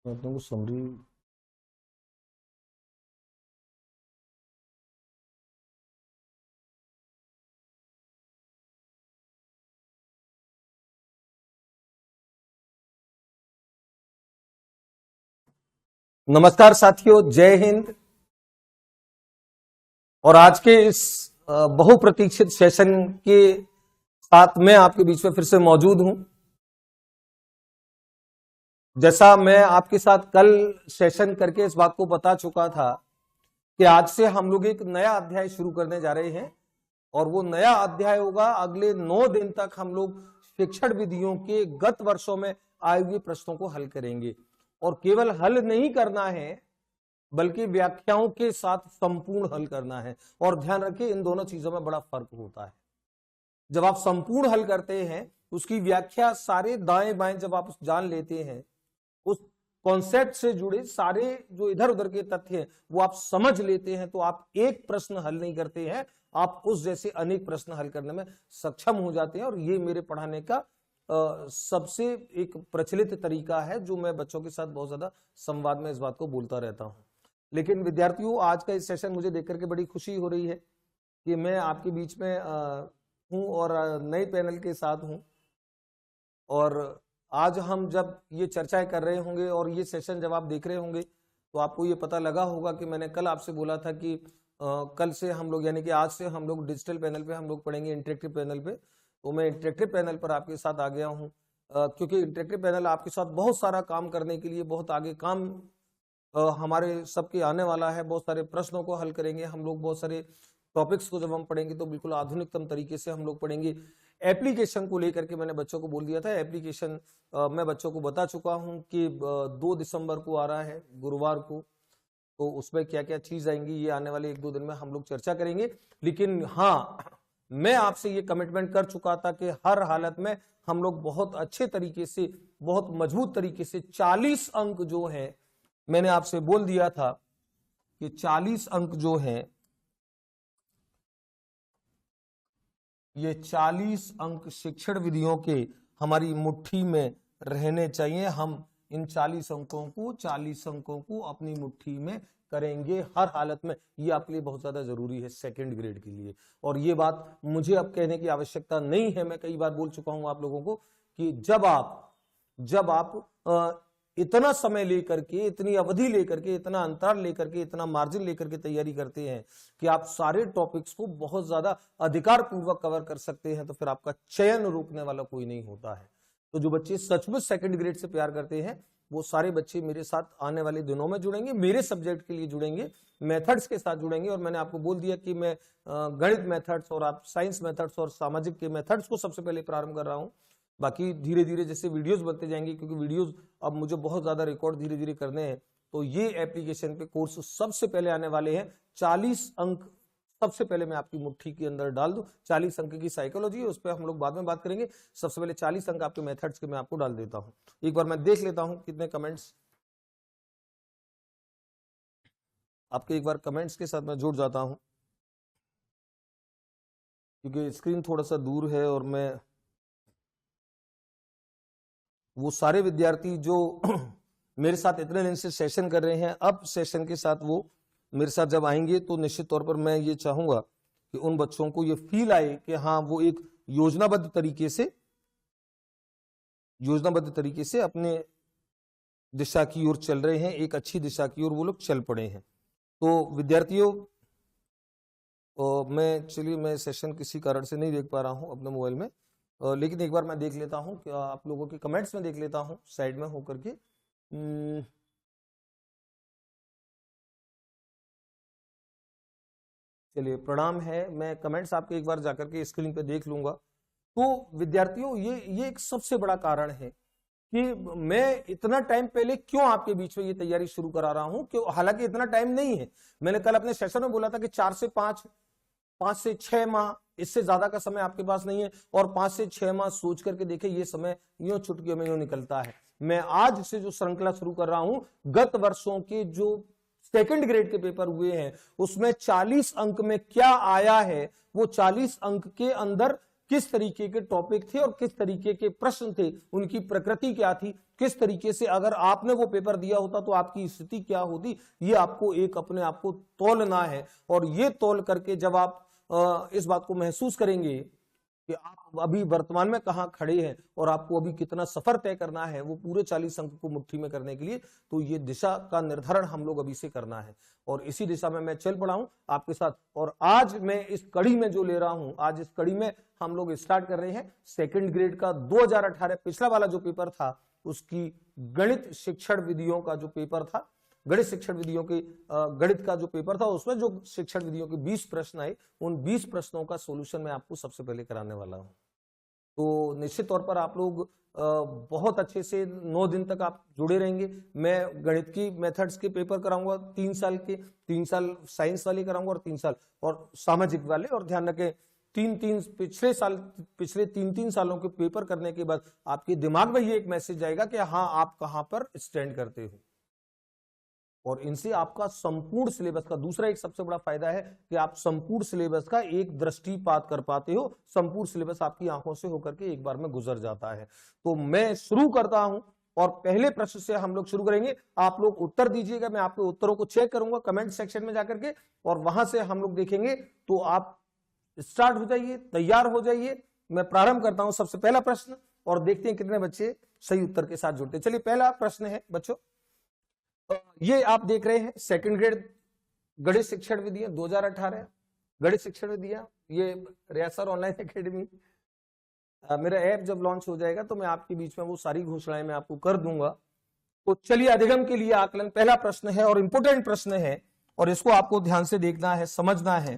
मैं अपने को समरी नमस्कार साथियों, जय हिंद। और आज के इस बहुप्रतीक्षित सेशन के साथ मैं आपके बीच में फिर से मौजूद हूं। जैसा मैं आपके साथ कल सेशन करके इस बात को बता चुका था कि आज से हम लोग एक नया अध्याय शुरू करने जा रहे हैं और वो नया अध्याय होगा अगले 9 दिन तक हम लोग शिक्षण विधियों के गत वर्षों में आए हुए प्रश्नों को हल करेंगे। और केवल हल नहीं करना है बल्कि व्याख्याओं के साथ संपूर्ण हल करना है। और ध्यान रखिए, इन दोनों चीजों में बड़ा फर्क होता है। जब आप संपूर्ण हल करते हैं, उसकी व्याख्या सारे दाएं बाएं जब आप जान लेते हैं, उस कॉन्सेप्ट से जुड़े सारे जो इधर उधर के तथ्य हैं वो आप समझ लेते हैं, तो आप एक प्रश्न हल नहीं करते हैं, आप उस जैसे अनेक प्रश्न हल करने में सक्षम हो जाते हैं। और ये मेरे पढ़ाने का सबसे एक प्रचलित तरीका है, जो मैं बच्चों के साथ बहुत ज्यादा संवाद में इस बात को बोलता रहता हूं। लेकिन विद्यार्थियों, आज का इस सेशन मुझे देख करके बड़ी खुशी हो रही है कि मैं आपके बीच में हूं और नए पैनल के साथ हूं। और आज हम जब ये चर्चाएं कर रहे होंगे और ये सेशन जब आप देख रहे होंगे, तो आपको ये पता लगा होगा कि मैंने कल आपसे बोला था कि कल से हम लोग, यानी कि आज से हम लोग डिजिटल पैनल पे हम लोग पढ़ेंगे, इंटरेक्टिव पैनल पे। तो मैं इंटरेक्टिव पैनल पर आपके साथ आ गया हूँ, क्योंकि इंटरेक्टिव पैनल आपके साथ बहुत सारा काम करने के लिए, बहुत आगे काम हमारे सबके आने वाला है। बहुत सारे प्रश्नों को हल करेंगे हम लोग, बहुत सारे टॉपिक्स को जब हम पढ़ेंगे तो बिल्कुल आधुनिकतम तरीके से हम लोग पढ़ेंगे। एप्लीकेशन को लेकर के मैंने बच्चों को बोल दिया था, एप्लीकेशन मैं बच्चों को बता चुका हूं कि 2 दिसंबर को आ रहा है, गुरुवार को। तो उसमें क्या क्या चीज आएंगी ये आने वाले 1-2 दिन में हम लोग चर्चा करेंगे। लेकिन हाँ, मैं आपसे ये कमिटमेंट कर चुका था कि हर हालत में हम लोग बहुत अच्छे तरीके से, बहुत मजबूत तरीके से 40 अंक जो है, मैंने आपसे बोल दिया था कि 40 अंक जो है, ये 40 अंक शिक्षण विधियों के हमारी मुट्ठी में रहने चाहिए। हम इन 40 अंकों को अपनी मुट्ठी में करेंगे हर हालत में। ये आपके लिए बहुत ज्यादा जरूरी है सेकंड ग्रेड के लिए। और ये बात मुझे अब कहने की आवश्यकता नहीं है, मैं कई बार बोल चुका हूं आप लोगों को कि जब आप इतना समय लेकर के, इतनी अवधि लेकर के, इतना अंतराल लेकर के, इतना मार्जिन लेकर के तैयारी करते हैं कि आप सारे टॉपिक्स को बहुत ज्यादा अधिकार पूर्वक कवर कर सकते हैं, तो फिर आपका चयन रोकने वाला कोई नहीं होता है। तो जो बच्चे सचमुच सेकंड ग्रेड से प्यार करते हैं, वो सारे बच्चे मेरे साथ आने वाले दिनों में जुड़ेंगे, मेरे सब्जेक्ट के लिए जुड़ेंगे, मेथड्स के साथ जुड़ेंगे। और मैंने आपको बोल दिया कि मैं गणित मेथड्स और आप साइंस मेथड्स और सामाजिक के मेथड्स को सबसे पहले प्रारंभ कर रहा हूं। बाकी धीरे धीरे जैसे वीडियोस बनते जाएंगे, क्योंकि वीडियोस अब मुझे बहुत ज्यादा रिकॉर्ड धीरे धीरे करने हैं, तो ये एप्लीकेशन पे कोर्स सबसे पहले आने वाले हैं। 40 अंक सबसे पहले मैं आपकी मुट्ठी के अंदर डाल दूं। 40 अंक की साइकोलॉजी है, उस पर हम लोग बाद में बात करेंगे। सबसे पहले 40 अंक आपके मेथड्स के मैं आपको डाल देता हूं। एक बार मैं देख लेता हूं कितने कमेंट्स आपके, एक बार कमेंट्स के साथ मैं जुड़ जाता हूं, क्योंकि स्क्रीन थोड़ा सा दूर है और मैं वो सारे विद्यार्थी जो मेरे साथ इतने दिन से सेशन कर रहे हैं, अब सेशन के साथ वो मेरे साथ जब आएंगे तो निश्चित तौर पर मैं ये चाहूंगा कि उन बच्चों को ये फील आए कि हाँ, वो एक योजनाबद्ध तरीके से अपने दिशा की ओर चल रहे हैं, एक अच्छी दिशा की ओर वो लोग चल पड़े हैं। तो विद्यार्थियों, मैं सेशन किसी कारण से नहीं देख पा रहा हूं अपने मोबाइल में, लेकिन एक बार मैं देख लेता हूं कि आप लोगों के कमेंट्स में देख लेता हूं साइड में होकर के। चलिए, प्रणाम है, मैं कमेंट्स आपके एक बार जाकर के स्क्रीन पे देख लूंगा। तो विद्यार्थियों, ये एक सबसे बड़ा कारण है कि मैं इतना टाइम पहले क्यों आपके बीच में ये तैयारी शुरू करा रहा हूं। क्यों? हालांकि इतना टाइम नहीं है, मैंने कल अपने सेशन में बोला था कि 4 से 5, 5 से 6 माह, इससे ज्यादा का समय आपके पास नहीं है। और 5 से 6 माह सोच करके देखे, ये समय यूं चुटकियों में यूं निकलता है। मैं आज से जो श्रृंखला शुरू कर रहा हूं, गत वर्षों के जो सेकंड ग्रेड के पेपर हुए हैं उसमें 40 अंक में क्या आया है, वो 40 अंक के अंदर किस तरीके के टॉपिक थे और किस तरीके के प्रश्न थे, उनकी प्रकृति क्या थी, किस तरीके से अगर आपने वो पेपर दिया होता तो आपकी स्थिति क्या होती, ये आपको एक अपने आप को तौलना है। और ये तौल करके जब आप इस बात को महसूस करेंगे कि आप अभी वर्तमान में कहां खड़े हैं और आपको अभी कितना सफर तय करना है वो पूरे 40 अंक को मुट्ठी में करने के लिए, तो ये दिशा का निर्धारण हम लोग अभी से करना है और इसी दिशा में मैं चल पड़ा हूं आपके साथ। और आज मैं इस कड़ी में जो ले रहा हूं, आज इस कड़ी में हम लोग स्टार्ट कर रहे हैं सेकंड ग्रेड का 2018 पिछला वाला जो पेपर था उसकी गणित शिक्षण विधियों का जो पेपर था, गणित शिक्षण विधियों के गणित का जो पेपर था उसमें जो शिक्षण विधियों के 20 प्रश्न आए, उन 20 प्रश्नों का सॉल्यूशन मैं आपको सबसे पहले कराने वाला हूं। तो निश्चित तौर पर आप लोग बहुत अच्छे से 9 दिन तक आप जुड़े रहेंगे। मैं गणित की मेथड्स के पेपर कराऊंगा 3 साल के, 3 साल साइंस वाले कराऊंगा और 3 साल और सामाजिक वाले। और ध्यान रखें पिछले 3 सालों के पेपर करने के बाद आपके दिमाग में ये एक मैसेज जाएगा कि हाँ आप कहां पर स्टैंड करते हो, और इनसे आपका संपूर्ण सिलेबस का दूसरा एक सबसे बड़ा फायदा है कि आप संपूर्ण सिलेबस का एक दृष्टिपात कर पाते हो, संपूर्ण सिलेबस आपकी आंखों से होकर के एक बार में गुजर जाता है। तो मैं शुरू करता हूं और पहले प्रश्न से हम लोग शुरू करेंगे। आप लोग उत्तर दीजिएगा, मैं आपके उत्तरों को चेक करूंगा कमेंट सेक्शन में जाकर के, और वहां से हम लोग देखेंगे। तो आप स्टार्ट हो जाइए, तैयार हो जाइए। मैं प्रारंभ करता हूं सबसे पहला प्रश्न और देखते हैं कितने बच्चे सही उत्तर के साथ जुड़ते। चलिए पहला प्रश्न है बच्चों, ये आप देख रहे हैं सेकंड ग्रेड गणित शिक्षण विधियां 2018 गणित शिक्षण विधियां, ये रियासर ऑनलाइन एकेडमी। मेरा ऐप जब लॉन्च हो जाएगा तो मैं आपके बीच में वो सारी घोषणाएं मैं आपको कर दूंगा। तो चलिए अधिगम के लिए आकलन पहला प्रश्न है और इंपोर्टेंट प्रश्न है और इसको आपको ध्यान से देखना है, समझना है।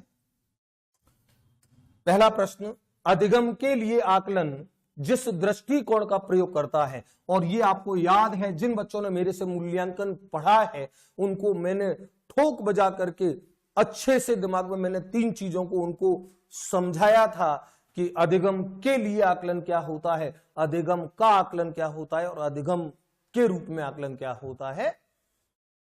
पहला प्रश्न, अधिगम के लिए आकलन जिस दृष्टिकोण का प्रयोग करता है, और ये आपको याद है जिन बच्चों ने मेरे से मूल्यांकन पढ़ा है उनको मैंने ठोक बजा करके अच्छे से दिमाग में मैंने 3 चीजों को उनको समझाया था कि अधिगम के लिए आकलन क्या होता है, अधिगम का आकलन क्या होता है और अधिगम के रूप में आकलन क्या होता है।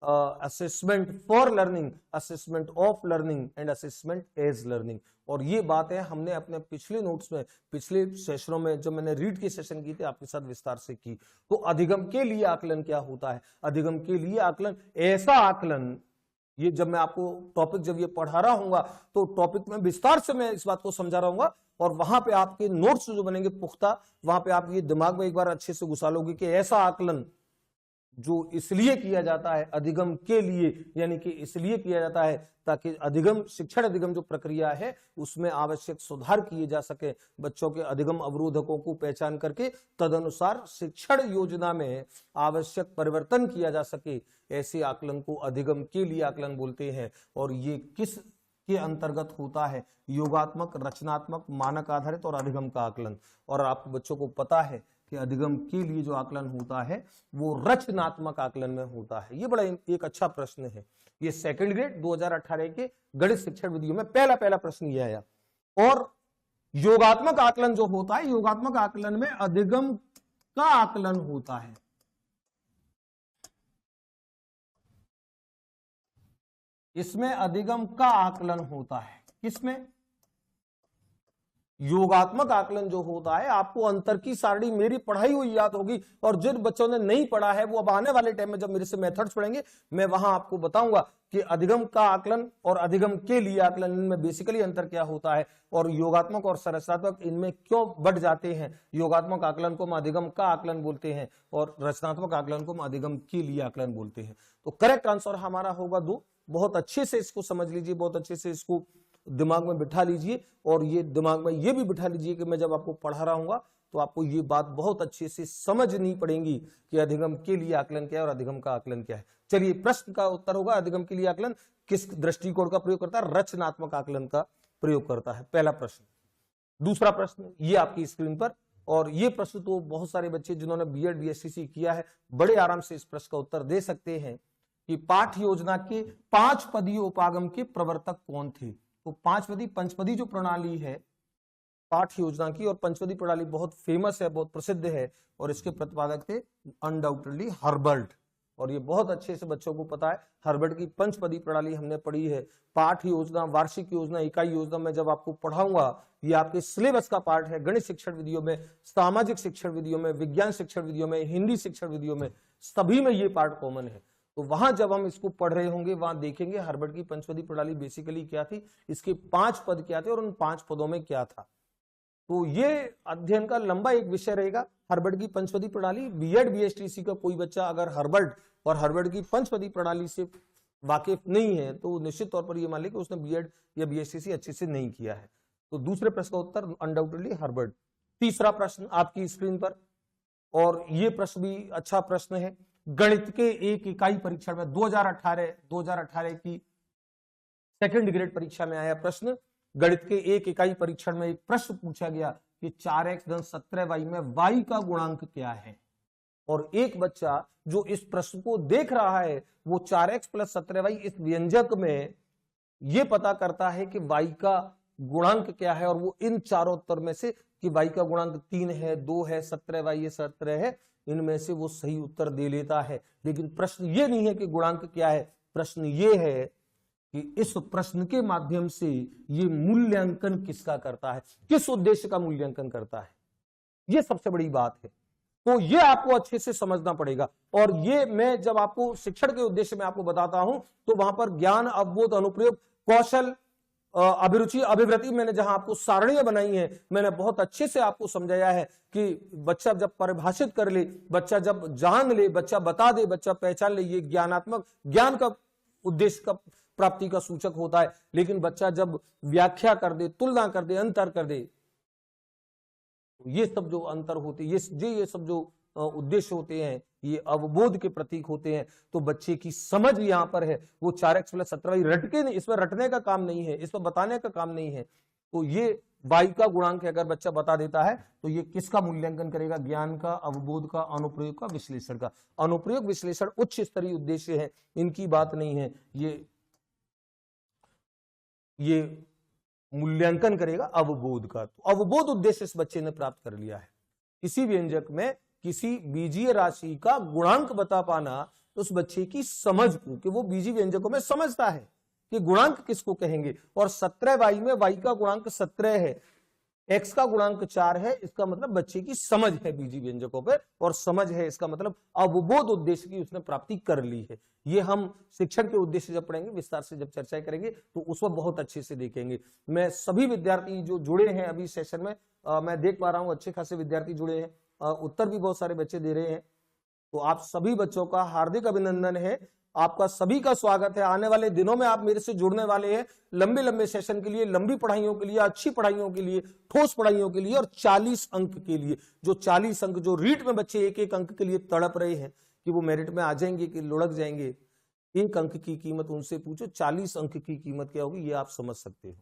Assessment for learning, assessment of learning and assessment as learning. और ये बातें हमने अपने पिछले नोट्स में, पिछले सेशनों में जब मैंने रीड के सेशन की थे आपके साथ विस्तार से की। तो अधिगम के लिए आकलन क्या होता है, अधिगम के लिए आकलन ऐसा आकलन, ये जब मैं आपको टॉपिक जब ये पढ़ा रहा हूंगा तो टॉपिक में विस्तार से मैं इस बात को समझा रहा हूंगा और वहां पे आपके नोट्स जो बनेंगे पुख्ता, वहां पे आप ये दिमाग में एक बार अच्छे से घुसा लोगे कि ऐसा आकलन जो इसलिए किया जाता है अधिगम के लिए, यानी कि इसलिए किया जाता है ताकि अधिगम शिक्षण अधिगम जो प्रक्रिया है उसमें आवश्यक सुधार किए जा सके, बच्चों के अधिगम अवरोधकों को पहचान करके तदनुसार शिक्षण योजना में आवश्यक परिवर्तन किया जा सके, ऐसे आकलन को अधिगम के लिए आकलन बोलते हैं। और ये किस के अंतर्गत होता है, योगात्मक, रचनात्मक, मानक आधारित और अधिगम का आकलन। और आप बच्चों को पता है कि अधिगम के लिए जो आकलन होता है वो रचनात्मक आकलन में होता है। ये बड़ा एक अच्छा प्रश्न है। ये सेकंड ग्रेड 2018 के गणित शिक्षण विधियों में पहला प्रश्न ये आया। और योगात्मक आकलन जो होता है, योगात्मक आकलन में अधिगम का आकलन होता है। इसमें अधिगम का आकलन होता है। किसमें? योगात्मक आकलन जो होता है, आपको अंतर की सारणी मेरी पढ़ाई हुई याद होगी, और जिन बच्चों ने नहीं पढ़ा है वो अब आने वाले टाइम में जब मेरे से मेथड्स पढ़ेंगे मैं वहां आपको बताऊंगा कि अधिगम का आकलन और अधिगम के लिए आकलन इनमें बेसिकली अंतर क्या होता है और योगात्मक और संरचनात्मक इनमें क्यों बढ़ जाते हैं। योगात्मक आकलन को हम अधिगम का आकलन बोलते हैं और रचनात्मक आकलन को हम अधिगम के लिए आकलन बोलते हैं। तो करेक्ट आंसर हमारा होगा 2। बहुत अच्छे से इसको समझ लीजिए, बहुत अच्छे से इसको दिमाग में बिठा लीजिए, और ये दिमाग में ये भी बिठा लीजिए कि मैं जब आपको पढ़ा रहा हूंगा तो आपको ये बात बहुत अच्छे से समझनी पड़ेगी कि अधिगम के लिए आकलन क्या है और अधिगम का आकलन क्या है। चलिए प्रश्न का उत्तर होगा, अधिगम के लिए आकलन किस दृष्टिकोण का प्रयोग करता है? रचनात्मक आकलन का प्रयोग करता है। पहला प्रश्न। दूसरा प्रश्न ये आपकी स्क्रीन पर, और ये प्रश्न तो बहुत सारे बच्चे जिन्होंने बीएड बीएससी किया है बड़े आराम से इस प्रश्न का उत्तर दे सकते हैं कि पाठ्य योजना के 5 पदीय उपागम के प्रवर्तक कौन थे। तो 5 पदी पंचपदी जो प्रणाली है पाठ्य योजना की, और पंचपदी प्रणाली बहुत फेमस है, बहुत प्रसिद्ध है, और इसके प्रतिपादक थे अनडाउटेडली हर्बर्ट। और ये बहुत अच्छे से बच्चों को पता है, हर्बर्ट की पंचपदी प्रणाली हमने पढ़ी है। पाठ्य योजना, वार्षिक योजना, इकाई योजना में जब आपको पढ़ाऊंगा ये आपके सिलेबस का पार्ट है। गणित शिक्षण विधियों में, सामाजिक शिक्षण विधियों में, विज्ञान शिक्षण विधियों में, हिंदी शिक्षण विधियों में, सभी में ये पार्ट कॉमन है। तो वहां जब हम इसको पढ़ रहे होंगे वहां देखेंगे हर्बर्ट की पंचपदी प्रणाली बेसिकली क्या थी, इसके 5 पद क्या थे और उन 5 पदों में क्या था। तो ये अध्ययन का लंबा एक विषय रहेगा, हर्बर्ट की पंचपदी प्रणाली। बीएड बीएसटीसी का कोई बच्चा अगर हर्बर्ट और हर्बर्ट की पंचपदी प्रणाली से वाकिफ नहीं है तो निश्चित तौर पर ये मान ले कि उसने बीएड या बीएसटीसी अच्छे से नहीं किया है। तो दूसरे प्रश्न का उत्तर अनडाउटेडली हर्बर्ट। तीसरा प्रश्न आपकी स्क्रीन पर, और ये प्रश्न भी अच्छा प्रश्न है। गणित के एक इकाई परीक्षण में 2018 की सेकंड ग्रेड परीक्षा में आया प्रश्न। गणित के एक इकाई परीक्षण में एक प्रश्न पूछा गया कि 4x धन 17y में y का गुणांक क्या है, और एक बच्चा जो इस प्रश्न को देख रहा है वो 4x प्लस 17y इस व्यंजक में ये पता करता है कि y का गुणांक क्या है, और वो इन चारों उत्तर में से कि y का गुणांक 3 है, 2 है, 17y ये 17 है, इनमें से वो सही उत्तर दे लेता है। लेकिन प्रश्न ये नहीं है कि गुणांक क्या है, प्रश्न ये है कि इस प्रश्न के माध्यम से ये मूल्यांकन किसका करता है, किस उद्देश्य का मूल्यांकन करता है, ये सबसे बड़ी बात है। तो ये आपको अच्छे से समझना पड़ेगा। और ये मैं जब आपको शिक्षण के उद्देश्य में आपको बताता हूं तो वहां पर ज्ञान, अवबोध, अनुप्रयोग, कौशल, अभिरुचि, अभिवृत्ति, मैंने जहां आपको सारणियां बनाई हैं मैंने बहुत अच्छे से आपको समझाया है कि बच्चा जब परिभाषित कर ले, बच्चा जब जान ले, बच्चा बता दे, बच्चा पहचान ले, ये ज्ञानात्मक ज्ञान का उद्देश्य का प्राप्ति का सूचक होता है। लेकिन बच्चा जब व्याख्या कर दे, तुलना कर दे, अंतर कर दे, ये सब जो अंतर होते, ये सब जो उद्देश्य होते हैं ये अवबोध के प्रतीक होते हैं। तो बच्चे की समझ यहां पर है, वो 4x प्लस 17y रट के नहीं, इसमें रटने का काम नहीं है, इसमें बताने का काम नहीं है। तो ये y का गुणांक है, अगर बच्चा बता देता है तो ये किसका मूल्यांकन करेगा, ज्ञान का, अवबोध का, अनुप्रयोग का, विश्लेषण का। अनुप्रयोग विश्लेषण उच्च स्तरीय उद्देश्य है, इनकी बात नहीं है। ये मूल्यांकन करेगा अवबोध का। तो अवबोध उद्देश्य इस बच्चे ने प्राप्त कर लिया है। किसी व्यंजक में किसी बीजीय राशि का गुणांक बता पाना उस बच्चे की समझ को, कि वो बीजीय व्यंजकों में समझता है कि गुणांक किसको कहेंगे। और 17y में y का गुणांक 17 है, x का गुणांक 4 है, इसका मतलब बच्चे की समझ है बीजीय व्यंजकों पे, और समझ है इसका मतलब अवबोध उद्देश्य की उसने प्राप्ति कर ली है। ये हम शिक्षण के उद्देश्य जब पढ़ेंगे, विस्तार से जब चर्चा करेंगे तो उसको बहुत अच्छे से देखेंगे। मैं सभी विद्यार्थी जो जुड़े हैं अभी सेशन में, मैं देख पा रहा हूं अच्छे खासे विद्यार्थी जुड़े हैं, उत्तर भी बहुत सारे बच्चे दे रहे हैं। तो आप सभी बच्चों का हार्दिक अभिनंदन है, आपका सभी का स्वागत है। आने वाले दिनों में आप मेरे से जुड़ने वाले हैं लंबे लंबे सेशन के लिए, लंबी पढ़ाइयों के लिए, अच्छी पढ़ाइयों के लिए, ठोस पढ़ाइयों के लिए, और 40 अंक के लिए। जो 40 अंक जो रीट में बच्चे एक एक अंक के लिए तड़प रहे हैं कि वो मेरिट में आ जाएंगे कि लुढ़क जाएंगे, एक अंक की कीमत उनसे पूछो, 40 अंक की कीमत क्या होगी ये आप समझ सकते हो।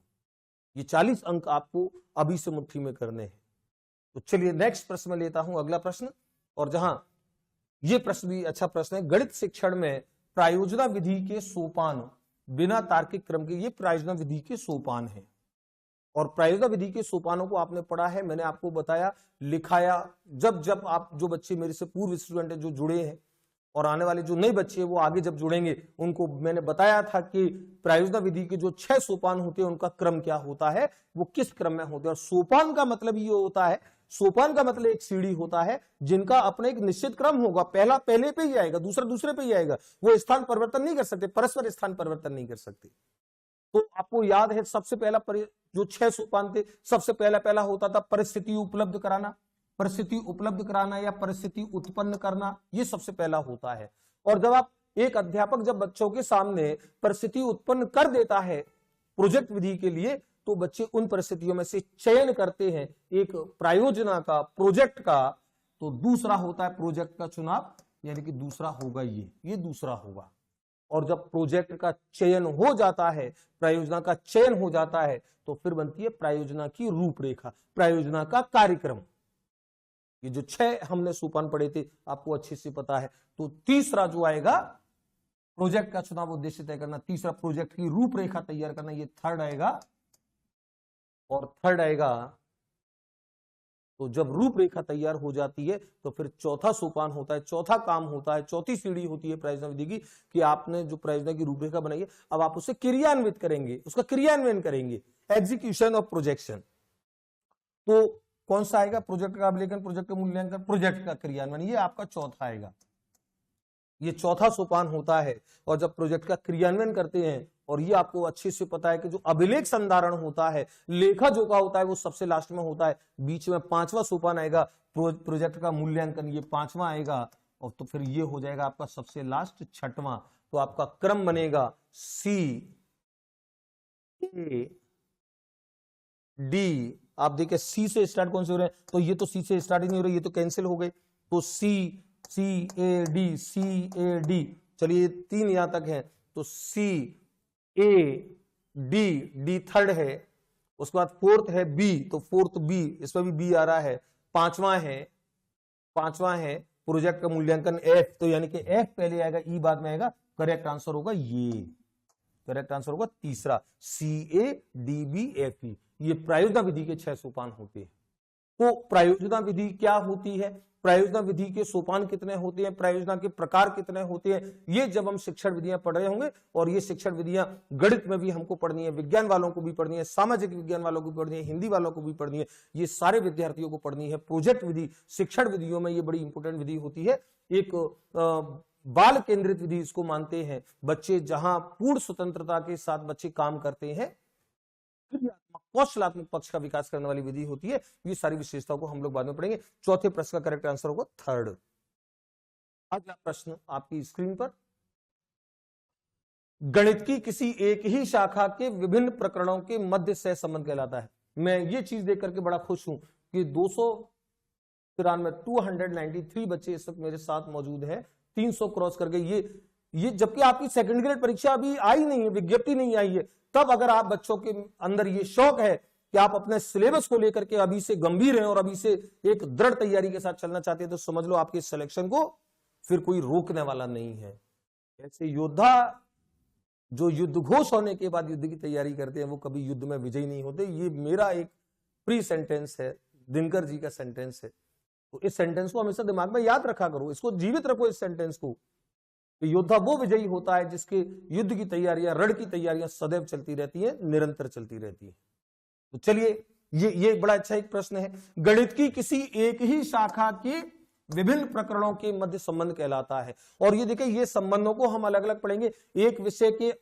ये 40 अंक आपको अभी से मुट्ठी में करने हैं। तो चलिए नेक्स्ट प्रश्न में लेता हूं, अगला प्रश्न, और जहां ये प्रश्न भी अच्छा प्रश्न है। गणित शिक्षण में प्रायोजना विधि के सोपान बिना तार्किक क्रम के, ये प्रायोजना विधि के सोपान है। और प्रायोजना विधि के सोपानों को आपने पढ़ा है, मैंने आपको बताया, लिखाया। जब आप जो बच्चे मेरे से पूर्व स्टूडेंट है जो जुड़े हैं, और आने वाले जो नए बच्चे हैं वो आगे जब जुड़ेंगे, उनको मैंने बताया था कि प्रायोजना विधि के जो 6 सोपान होते हैं उनका क्रम क्या होता है, वो किस क्रम में होते हैं। और सोपान का मतलब ये होता है, सोपान का मतलब एक सीढ़ी होता है जिनका अपने एक निश्चित क्रम होगा, पहला पहले पे ही आएगा, दूसरा दूसरे पे ही आएगा, वो स्थान परिवर्तन नहीं कर सकते, परस्पर स्थान परिवर्तन नहीं कर सकते। तो आपको याद है सबसे पहला जो 6 सोपान थे, सबसे पहला होता था परिस्थिति उपलब्ध कराना, परिस्थिति उपलब्ध कराना या परिस्थिति उत्पन्न करना, ये सबसे पहला होता है। और जब आप एक अध्यापक जब बच्चों के सामने परिस्थिति उत्पन्न कर देता है प्रोजेक्ट विधि के लिए, तो बच्चे उन परिस्थितियों में से चयन करते हैं एक प्रायोजना का, प्रोजेक्ट का। तो दूसरा होता है प्रोजेक्ट का चुनाव, यानी कि दूसरा होगा ये दूसरा होगा। और जब प्रोजेक्ट का चयन हो जाता है, प्रायोजना का चयन हो जाता है, तो फिर बनती है प्रायोजना की रूपरेखा, प्रायोजना का कार्यक्रम। ये जो 6 हमने सोपान पढ़े थे आपको अच्छे से पता है। तो तीसरा जो आएगा प्रोजेक्ट का चुनाव, उद्देश्य तय करना, तीसरा प्रोजेक्ट की रूपरेखा तैयार करना, ये थर्ड आएगा। और थर्ड आएगा, तो जब रूपरेखा तैयार हो जाती है तो फिर चौथा सोपान होता है, चौथा काम होता है, चौथी सीढ़ी होती है प्रायोजना विधि की, कि आपने जो प्रायोजना की रूपरेखा बनाई है अब आप उसे क्रियान्वित करेंगे, उसका क्रियान्वयन करेंगे, एग्जीक्यूशन ऑफ प्रोजेक्शन। तो कौन सा आएगा? प्रोजेक्ट का अवलोकन, प्रोजेक्ट का मूल्यांकन, प्रोजेक्ट का क्रियान्वयन, ये आपका चौथा आएगा। ये चौथा सोपान होता है। और जब प्रोजेक्ट का क्रियान्वयन करते हैं, और ये आपको अच्छे से पता है कि जो अभिलेख संधारण होता है, लेखा जोखा होता है, वो सबसे लास्ट में होता है। बीच में पांचवा सोपान आएगा प्रोजेक्ट का मूल्यांकन, ये पांचवा आएगा। और तो फिर ये हो जाएगा आपका सबसे लास्ट छठवां। तो आपका क्रम बनेगा सी ए डी। आप देखिए सी से स्टार्ट कौन से हो रहे हैं? तो ये तो सी से स्टार्ट ही नहीं हो रहे, ये तो कैंसिल हो गए। तो सी ए डी, चलिए 3 यहां तक है। तो सी ए डी थर्ड है, उसके बाद फोर्थ है बी, तो फोर्थ बी, इसमें भी बी आ रहा है। पांचवा है प्रोजेक्ट का मूल्यांकन एफ, तो यानी कि एफ पहले आएगा, ई बाद में आएगा। करेक्ट आंसर होगा ये, करेक्ट आंसर होगा तीसरा, CADBFE। ये प्रायोजना विधि के 6 सोपान होते हैं। तो प्रायोजना विधि क्या होती है, प्रायोजना विधि के सोपान कितने होते हैं, प्रायोजना के प्रकार कितने होते हैं, ये जब हम शिक्षण विधियां पढ़ रहे होंगे। और ये शिक्षण विधियां गणित में भी हमको पढ़नी है, विज्ञान वालों को भी पढ़नी है, सामाजिक विज्ञान वालों को भी पढ़नी है, हिंदी वालों को भी पढ़नी है, ये सारे विद्यार्थियों को पढ़नी है। प्रोजेक्ट विधि शिक्षण विधियों में ये बड़ी इंपोर्टेंट विधि होती है। एक बाल केंद्रित विधि इसको मानते हैं। बच्चे जहां पूर्ण स्वतंत्रता के साथ बच्चे काम करते हैं, कौशलात्मक पक्ष का विकास करने वाली विधि होती है। ये सारी विशेषताओं को हम लोग बाद में पढ़ेंगे। चौथे प्रश्न का करेक्ट आंसर होगा थर्ड। अगला प्रश्न आपकी स्क्रीन पर, गणित की किसी एक ही शाखा के विभिन्न प्रकरणों के मध्य सह संबंध कहलाता है। मैं ये चीज देख करके बड़ा खुश हूं कि 293 बच्चे इस वक्त मेरे साथ मौजूद हैं। 300 क्रॉस कर गए ये जबकि आपकी सेकंड ग्रेड परीक्षा अभी आई नहीं है, विज्ञप्ति नहीं आई है। तब अगर आप बच्चों के अंदर ये शौक है कि आप अपने सिलेबस को लेकर के अभी से गंभीर हैं और अभी से एक दृढ़ तैयारी के साथ चलना चाहते हैं, तो समझ लो आपके सिलेक्शन को फिर कोई रोकने वाला नहीं है। ऐसे योद्धा जो युद्ध घोष होने के बाद युद्ध की तैयारी करते हैं, वो कभी युद्ध में विजयी नहीं होते। ये मेरा एक प्री सेंटेंस है, दिनकर जी का सेंटेंस है। तो इस सेंटेंस को हमेशा दिमाग में याद रखा करो, इसको जीवित रखो इस सेंटेंस को। योद्धा वो विजयी होता है जिसके युद्ध की तैयारियां, रण की तैयारियां सदैव चलती रहती है, निरंतर चलती रहती है। तो चलिए ये बड़ा अच्छा एक प्रश्न है। गणित की किसी एक ही शाखा के विभिन्न प्रकरणों के मध्य संबंध कहलाता है। और ये देखिए, ये संबंधों को हम अलग अलग पढ़ेंगे। एक विषय के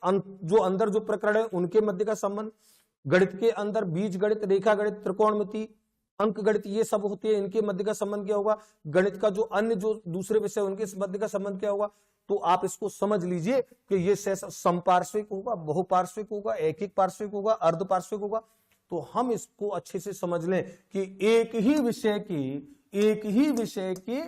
जो अंदर जो प्रकरण है उनके मध्य का संबंध, गणित के अंदर बीज गणित, रेखा गणित, त्रिकोणमिति, अंक गणित, ये सब होते हैं, इनके मध्य का संबंध क्या होगा। गणित का जो अन्य जो दूसरे विषय उनके मध्य का संबंध क्या होगा। तो आप इसको समझ लीजिए कि ये समपार्श्विक होगा, बहुपार्श्विक होगा, एकिक पार्श्विक होगा, अर्धपार्श्विक होगा। तो हम इसको अच्छे से समझ लें कि एक ही विषय के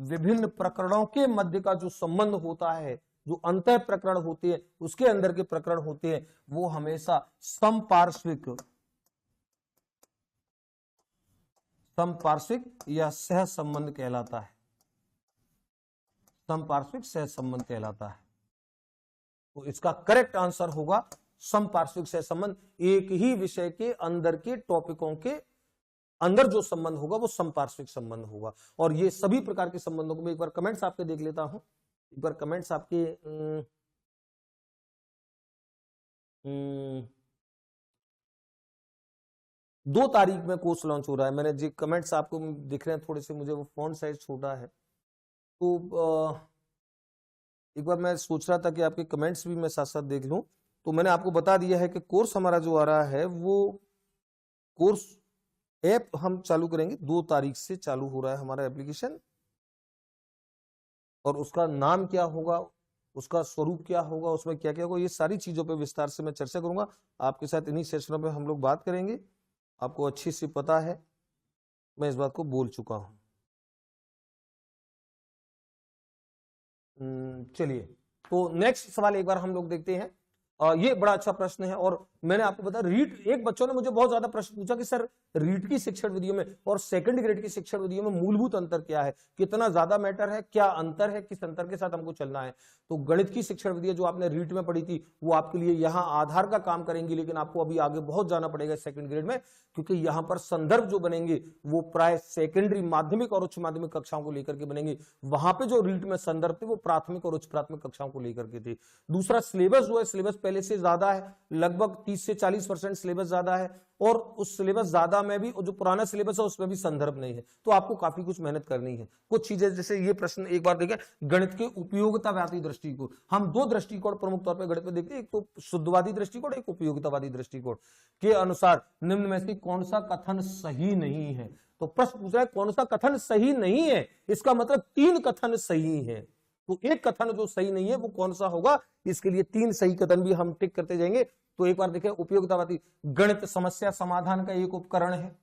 विभिन्न प्रकरणों के मध्य का जो संबंध होता है, जो अंतः प्रकरण होते हैं, उसके अंदर के प्रकरण होते हैं, वो हमेशा समपार्श्विक या सह संबंध कहलाता है। समपार्श्विक सह संबंध कहलाता है। तो इसका करेक्ट आंसर होगा समपार्श्विक सह संबंध। एक ही विषय के अंदर के टॉपिकों के अंदर जो संबंध होगा वो समपार्श्विक संबंध होगा। और ये सभी प्रकार के संबंधों को मैं एक बार कमेंट्स आपके देख लेता हूं। एक बार कमेंट्स आपके 2 तारीख में कोर्स लॉन्च हो रहा है। मैंने जो कमेंट्स आपको दिख रहे हैं थोड़े से, मुझे वो फॉन्ट साइज छोटा है, तो एक बार मैं सोच रहा था कि आपके कमेंट्स भी मैं साथ साथ देख लूं। तो मैंने आपको बता दिया है कि कोर्स हमारा जो आ रहा है वो कोर्स ऐप हम चालू करेंगे। 2 तारीख से चालू हो रहा है हमारा एप्लीकेशन, और उसका नाम क्या होगा, उसका स्वरूप क्या होगा, उसमें क्या क्या होगा, ये सारी चीजों पे विस्तार से मैं चर्चा करूंगा आपके साथ। इन्हीं सेशनों पे हम लोग बात करेंगे। आपको अच्छी सी पता है, मैं इस बात को बोल चुका हूं। चलिए, तो नेक्स्ट सवाल एक बार हम लोग देखते हैं। ये बड़ा अच्छा प्रश्न है। और मैंने आपको बताया रीट, एक बच्चों ने मुझे बहुत ज्यादा प्रश्न पूछा कि सर रीट की शिक्षण विधियों में और सेकंड ग्रेड की शिक्षण विधियों में मूलभूत अंतर क्या है, कितना ज्यादा मैटर है, क्या अंतर है, किस अंतर के साथ हमको चलना है। तो गणित की शिक्षण विधियां जो आपने रीट में पढ़ी थी वो आपके लिए यहाँ आधार का काम करेंगी, लेकिन आपको अभी आगे बहुत जाना पड़ेगा सेकंड ग्रेड में, क्योंकि यहाँ पर संदर्भ जो बनेंगे वो प्राय सेकेंडरी, माध्यमिक और उच्च माध्यमिक कक्षाओं को लेकर के बनेंगे। वहां पे जो रीट में संदर्भ थे वो प्राथमिक और उच्च प्राथमिक कक्षाओं को लेकर के थे। दूसरा, सिलेबस जो है, सिलेबस पहले से ज्यादा है, लगभग 30 से 40% सिलेबस ज्यादा है, और उस सिलेबस ज्यादा में भी जो पुराना सिलेबस है उसमें भी संदर्भ नहीं है, तो आपको काफी कुछ मेहनत करनी है। कुछ चीजें जैसे ये प्रश्न एक बार देखें, गणित के उपयोगितावादी दृष्टिकोण, हम दो दृष्टिकोण प्रमुख तौर पर गणित में देखते हैं, एक तो शुद्धवादी दृष्टिकोण, एक उपयोगितावादी दृष्टिकोण के अनुसार निम्न में से कौन सा कथन सही नहीं है। तो प्रश्न पूछ रहा है कौन सा कथन सही नहीं है, इसका मतलब 3 कथन सही है, तो एक कथन जो सही नहीं है वो कौन सा होगा, इसके लिए 3 सही कथन भी हम टिक करते जाएंगे। तो एक बार देखें, उपयोगितावादी गणित समस्या समाधान का एक उपकरण है,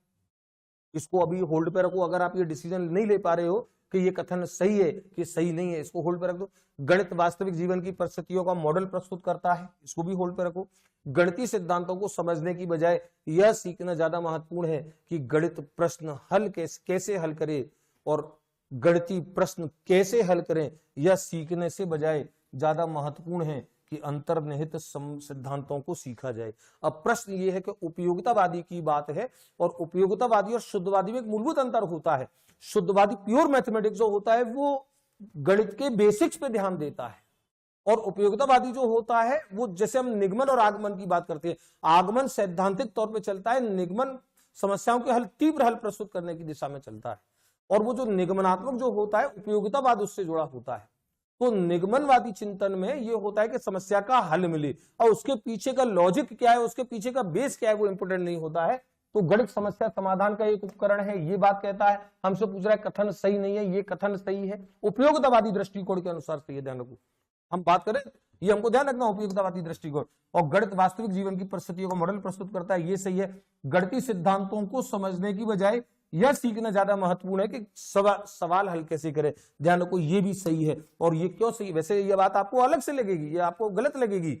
इसको अभी होल्ड पे रखो। अगर आप ये डिसीजन नहीं ले पा रहे हो कि ये कथन सही है कि सही नहीं है, इसको होल्ड पे रख दो। गणित वास्तविक जीवन की परिस्थितियों का मॉडल प्रस्तुत करता है, इसको भी होल्ड पे रखो। गणितीय सिद्धांतों को समझने की बजाय यह सीखना ज्यादा महत्वपूर्ण है कि गणित प्रश्न हल कैसे हल करे, और गणितीय प्रश्न कैसे हल करें, यह सीखने से बजाय ज्यादा महत्वपूर्ण है कि अंतर्निहित सिद्धांतों को सीखा जाए। अब प्रश्न ये है कि उपयोगितावादी की बात है, और उपयोगितावादी और शुद्धवादी में एक मूलभूत अंतर होता है। शुद्धवादी प्योर मैथमेटिक्स जो होता है वो गणित के बेसिक्स पे ध्यान देता है, और उपयोगितावादी जो होता है वो, जैसे हम निगमन और आगमन की बात करते हैं, आगमन सैद्धांतिक तौर पे चलता है, निगमन समस्याओं के हल, तीव्र हल प्रस्तुत करने की दिशा में चलता है, और वो जो निगमनात्मक जो होता है उपयोगितावाद उससे जुड़ा होता है। तो निगमनवादी चिंतन में ये होता है कि समस्या का हल मिले, और उसके पीछे का लॉजिक क्या है, उसके पीछे का बेस क्या है, वो इंपोर्टेंट नहीं होता है। तो गणित समस्या समाधान का एक उपकरण है, ये बात कहता है। हमसे पूछ रहा है कथन सही नहीं है, ये कथन सही है, उपयोगितावादी दृष्टिकोण के अनुसार सही है, ध्यान रखो। हम बात करें, ये हमको ध्यान रखना, उपयोगितावादी दृष्टिकोण। और गणित वास्तविक जीवन की परिस्थितियों का मॉडल प्रस्तुत करता है, ये सही है। गणितीय सिद्धांतों को समझने की बजाय यह सीखना ज्यादा महत्वपूर्ण है कि सवाल हल कैसे करें, ध्यान रखो, ये भी सही है। और ये क्यों सही, वैसे ये बात आपको अलग से लगेगी, ये आपको गलत लगेगी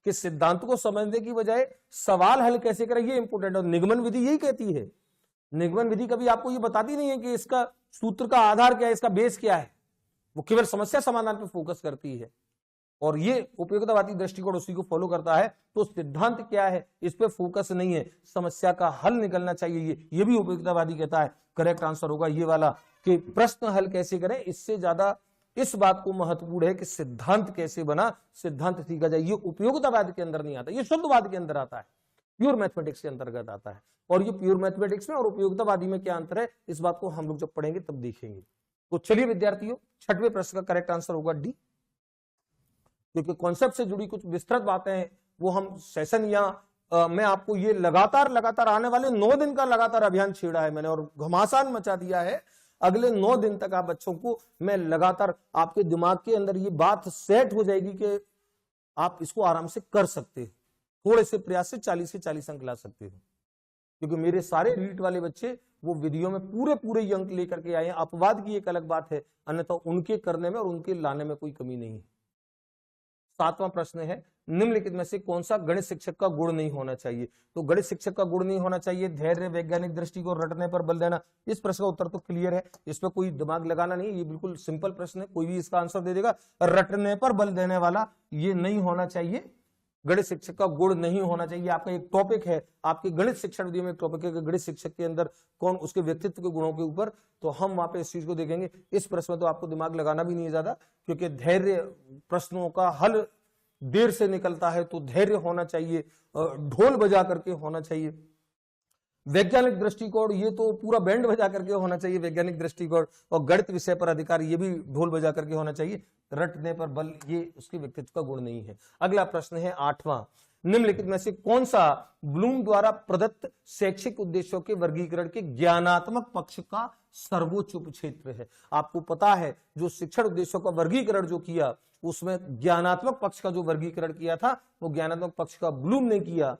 कि सिद्धांत को समझने की बजाय सवाल हल कैसे करें, ये इंपोर्टेंट है। निगमन विधि यही कहती है, निगमन विधि कभी आपको ये बताती नहीं है कि इसका सूत्र का आधार क्या है, इसका बेस क्या है, वो केवल समस्या समाधान पर फोकस करती है, और ये उपयोगितावादी दृष्टिकोण उसी को फॉलो करता है। तो सिद्धांत क्या है इस पे फोकस नहीं है, समस्या का हल निकलना चाहिए, ये भी उपयोगितावादी कहता है। करेक्ट आंसर होगा ये वाला कि प्रश्न हल कैसे करें, इससे ज्यादा इस बात को महत्वपूर्ण है कि सिद्धांत कैसे बना, सिद्धांत सीखा जाए। ये उपयोगितावाद के अंदर नहीं आता, ये शुद्धवाद के अंदर आता है, प्योर मैथमेटिक्स के अंतर्गत आता है। और ये प्योर मैथमेटिक्स में और उपयोगितावादी में क्या अंतर है, इस बात को हम लोग जब पढ़ेंगे तब देखेंगे। तो चलिए विद्यार्थियों, 6वें प्रश्न का करेक्ट आंसर होगा डी, क्योंकि कॉन्सेप्ट से जुड़ी कुछ विस्तृत बातें हैं वो हम सेशन या मैं आपको ये लगातार आने वाले 9 दिन का लगातार अभियान छेड़ा है मैंने, और घमासान मचा दिया है। अगले 9 दिन तक आप बच्चों को मैं लगातार, आपके दिमाग के अंदर ये बात सेट हो जाएगी कि आप इसको आराम से कर सकते हो, थोड़े से प्रयास से 40 से 40 अंक ला सकते हो, क्योंकि मेरे सारे रीट वाले बच्चे वो वीडियो में पूरे अंक लेकर के आए हैं। अपवाद की एक अलग बात है, अन्यथा उनके करने में और उनके लाने में कोई कमी नहीं है। 7वां प्रश्न है, निम्नलिखित में से कौन सा गणित शिक्षक का गुण नहीं होना चाहिए। तो गणित शिक्षक का गुण नहीं होना चाहिए धैर्य, वैज्ञानिक दृष्टि को रटने पर बल देना। इस प्रश्न का उत्तर तो क्लियर है, इस पर कोई दिमाग लगाना नहीं, ये बिल्कुल सिंपल प्रश्न है, कोई भी इसका आंसर दे देगा। रटने पर बल देने वाला ये नहीं होना चाहिए, गणित शिक्षक का गुण नहीं होना चाहिए। आपका एक टॉपिक है, आपके गणित शिक्षण विधि में एक टॉपिक है कि गणित शिक्षक के अंदर कौन, उसके व्यक्तित्व के गुणों के ऊपर, तो हम वहां पे इस चीज को देखेंगे। इस प्रश्न में तो आपको दिमाग लगाना भी नहीं है ज्यादा, क्योंकि धैर्य, प्रश्नों का हल देर से निकलता है तो धैर्य होना चाहिए, ढोल बजा करके होना चाहिए। वैज्ञानिक दृष्टिकोण, ये तो पूरा बैंड बजा करके होना चाहिए वैज्ञानिक दृष्टिकोण। और गणित विषय पर अधिकार, ये भी ढोल बजा करके होना चाहिए। रटने पर बल, ये उसके व्यक्तित्व का गुण नहीं है। अगला प्रश्न है 8वां, निम्नलिखित में से कौन सा ब्लूम द्वारा प्रदत्त शैक्षिक उद्देश्यों के वर्गीकरण के ज्ञानात्मक पक्ष का सर्वोच्च उपक्षेत्र है। आपको पता है जो शिक्षण उद्देश्यों का वर्गीकरण जो किया, उसमें ज्ञानात्मक पक्ष का जो वर्गीकरण किया था वो ज्ञानात्मक पक्ष का ब्लूम ने किया,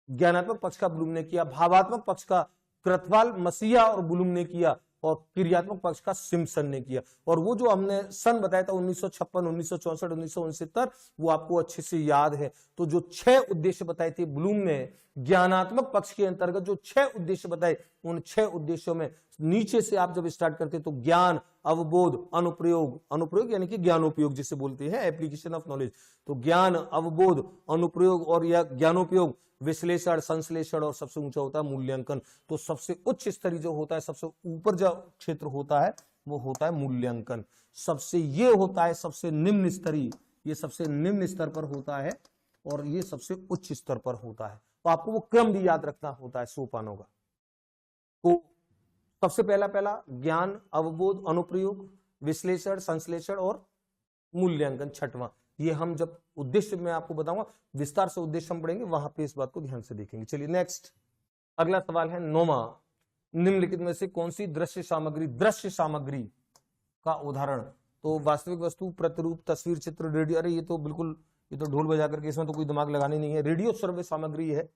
ज्ञानात्मक पक्ष का ब्लूम ने किया, भावात्मक पक्ष का क्रथवाल, मसीहा और ब्लूम ने किया, और क्रियात्मक पक्ष का सिम्पसन ने किया। और वो जो हमने सन बताया था 1956, 1964, 1969, वो आपको अच्छे से याद है। तो जो 6 उद्देश्य बताए थे ब्लूम ने ज्ञानात्मक पक्ष के अंतर्गत, जो 6 उद्देश्य बताए, उन 6 उद्देश्यों में नीचे से आप जब स्टार्ट करते तो ज्ञान, अवबोध, अनुप्रयोग, अनुप्रयोग यानी कि ज्ञानोपयोग जिसे बोलते हैं, एप्लीकेशन ऑफ नॉलेज। तो ज्ञान, अवबोध, अनुप्रयोग और या ज्ञानोपयोग, विश्लेषण, संश्लेषण, और सबसे ऊंचा होता है मूल्यांकन। तो सबसे उच्च स्तरीय जो होता है, सबसे ऊपर जो क्षेत्र होता है वो होता है मूल्यांकन। सबसे ये होता है सबसे निम्न स्तरीय, ये सबसे निम्न स्तर पर होता है और ये सबसे उच्च स्तर पर होता है। तो आपको वो क्रम भी याद रखना होता है सोपानों का। तो सबसे पहला ज्ञान, अवबोध, अनुप्रयोग, विश्लेषण, संश्लेषण और मूल्यांकन छठवां। ये हम जब उद्देश्य में आपको बताऊंगा, विस्तार से उद्देश्य हम पढ़ेंगे, वहां पे इस बात को ध्यान से देखेंगे। चलिए नेक्स्ट, अगला सवाल है 9वां, निम्नलिखित में से कौन सी दृश्य सामग्री का उदाहरण? तो वास्तविक वस्तु, प्रतिरूप, तस्वीर, चित्र, रेडियो। अरे ये तो बिल्कुल, ये तो ढोल बजा करके, इसमें तो कोई दिमाग लगाने नहीं है। रेडियो श्रव्य सामग्री है,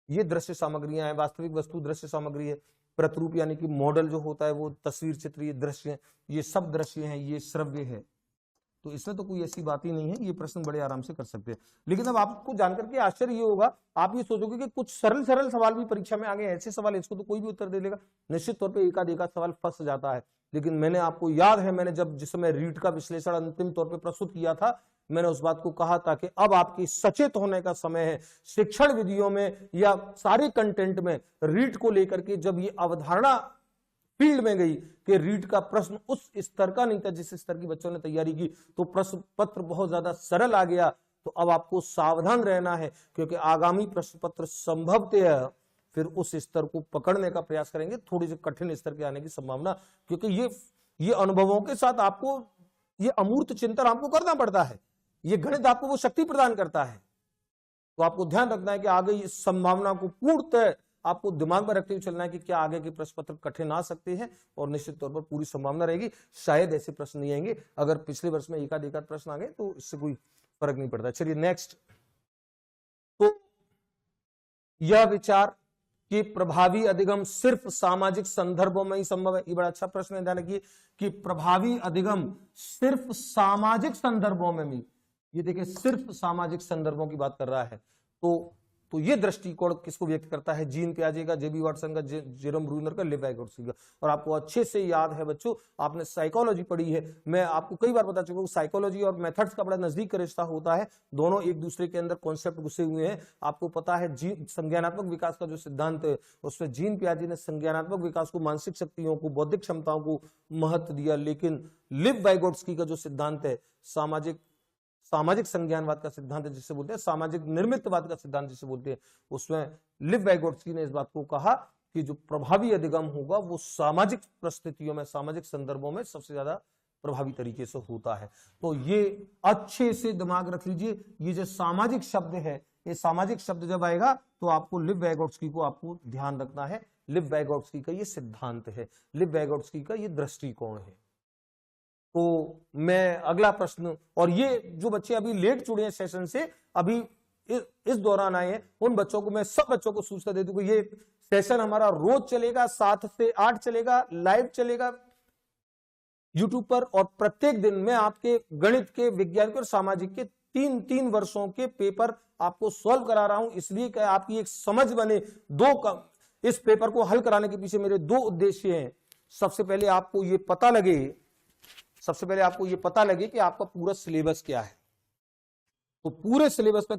ये दृश्य सामग्रियां हैं। वास्तविक वस्तु दृश्य सामग्री है। प्रतिरूप यानी कि मॉडल जो होता है वो तस्वीर, चित्र, ये दृश्य है, ये सब दृश्य हैं, ये श्रव्य है। तो इसमें तो कोई ऐसी बात ही नहीं है, ये प्रश्न बड़े आराम से कर सकते हैं। लेकिन अब आपको जानकर के आश्चर्य ये होगा, आप ये सोचोगे कि कुछ सरल सवाल भी परीक्षा में आ गए, ऐसे सवाल, इसको तो कोई भी उत्तर दे देगा। निश्चित तौर पे एकाध सवाल फंस जाता है, लेकिन मैंने आपको याद है, मैंने जब जिस समय रीट का विश्लेषण अंतिम तौर पर प्रस्तुत किया था, मैंने उस बात को कहा था कि अब आपकी सचेत होने का समय है। शिक्षण विधियों में या सारे कंटेंट में रीट को लेकर के जब ये अवधारणा फील्ड में गई कि रीट का प्रश्न उस स्तर का नहीं था जिस स्तर की बच्चों ने तैयारी की, तो प्रश्न पत्र बहुत ज्यादा सरल आ गया। तो अब आपको सावधान रहना है, क्योंकि आगामी प्रश्न पत्र संभवतः फिर उस स्तर को पकड़ने का प्रयास करेंगे, थोड़ी सी कठिन स्तर के आने की संभावना, क्योंकि ये अनुभवों के साथ आपको ये अमूर्त चिंतन आपको करना पड़ता है। ये गणित आपको वो शक्ति प्रदान करता है। तो आपको ध्यान रखना है कि आगे इस संभावना को पूर्णतः आपको दिमाग में रखते हुए चलना है कि क्या आगे के प्रश्न पत्र कठिन आ सकते हैं, और निश्चित तौर पर पूरी संभावना रहेगी शायद ऐसे प्रश्न नहीं आएंगे। अगर पिछले वर्ष में एकाध प्रश्न आ गए तो इससे कोई फर्क नहीं पड़ता। चलिए नेक्स्ट, तो यह विचार कि प्रभावी अधिगम सिर्फ सामाजिक संदर्भों में ही संभव है, ये बड़ा अच्छा प्रश्न है, ध्यान रखिए कि प्रभावी अधिगम सिर्फ सामाजिक संदर्भों में भी, ये देखिए सिर्फ सामाजिक संदर्भों की बात कर रहा है। तो ये दृष्टिकोण किसको व्यक्त करता है? जीन पियाजे का, जेबी वाटसन का, जेरोम ब्रूनर का, लिव वाइगोत्स्की का। और आपको अच्छे से याद है बच्चों, आपने साइकोलॉजी पढ़ी है, मैं आपको कई बार बता चुका हूं, साइकोलॉजी और मेथड्स का बड़ा नजदीक का रिश्ता होता है, दोनों एक दूसरे के अंदर कॉन्सेप्ट घुसे हुए हैं। आपको पता है संज्ञानात्मक विकास का जो सिद्धांत है, उसमें जीन पियाजे ने संज्ञानात्मक विकास को, मानसिक शक्तियों को, बौद्धिक क्षमताओं को महत्व दिया, लेकिन लिव वाइगोत्स्की का जो सिद्धांत है, सामाजिक संज्ञानवाद का सिद्धांत जिसे बोलते हैं, सामाजिक निर्मितवाद का सिद्धांत जिसे बोलते हैं, उसमें लिव वाइगोत्स्की ने इस बात को कहा कि जो प्रभावी अधिगम होगा वो सामाजिक परिस्थितियों में, सामाजिक संदर्भों में सबसे ज्यादा प्रभावी तरीके से होता है। तो ये अच्छे से दिमाग रख लीजिए, ये जो सामाजिक शब्द है, ये सामाजिक शब्द जब आएगा तो आपको लिव वाइगोत्स्की को आपको ध्यान रखना है। लिव वाइगोत्स्की का ये सिद्धांत है, लिव वाइगोत्स्की का ये दृष्टिकोण है। तो मैं अगला प्रश्न, और ये जो बच्चे अभी लेट जुड़े हैं सेशन से, अभी इस दौरान आए हैं, उन बच्चों को मैं, सब बच्चों को सूचना दे दूं कि ये सेशन हमारा रोज चलेगा, 7 से 8 चलेगा, लाइव चलेगा यूट्यूब पर, और प्रत्येक दिन मैं आपके गणित के, विज्ञान के और सामाजिक के 3 वर्षों के पेपर आपको सॉल्व करा रहा हूं, इसलिए कि आपकी एक समझ बने। इस पेपर को हल कराने के पीछे मेरे 2 उद्देश्य हैं। सबसे पहले आपको ये पता लगे कि आपका पूरा सिलेबस क्या है, तो पूरे सिलेबस में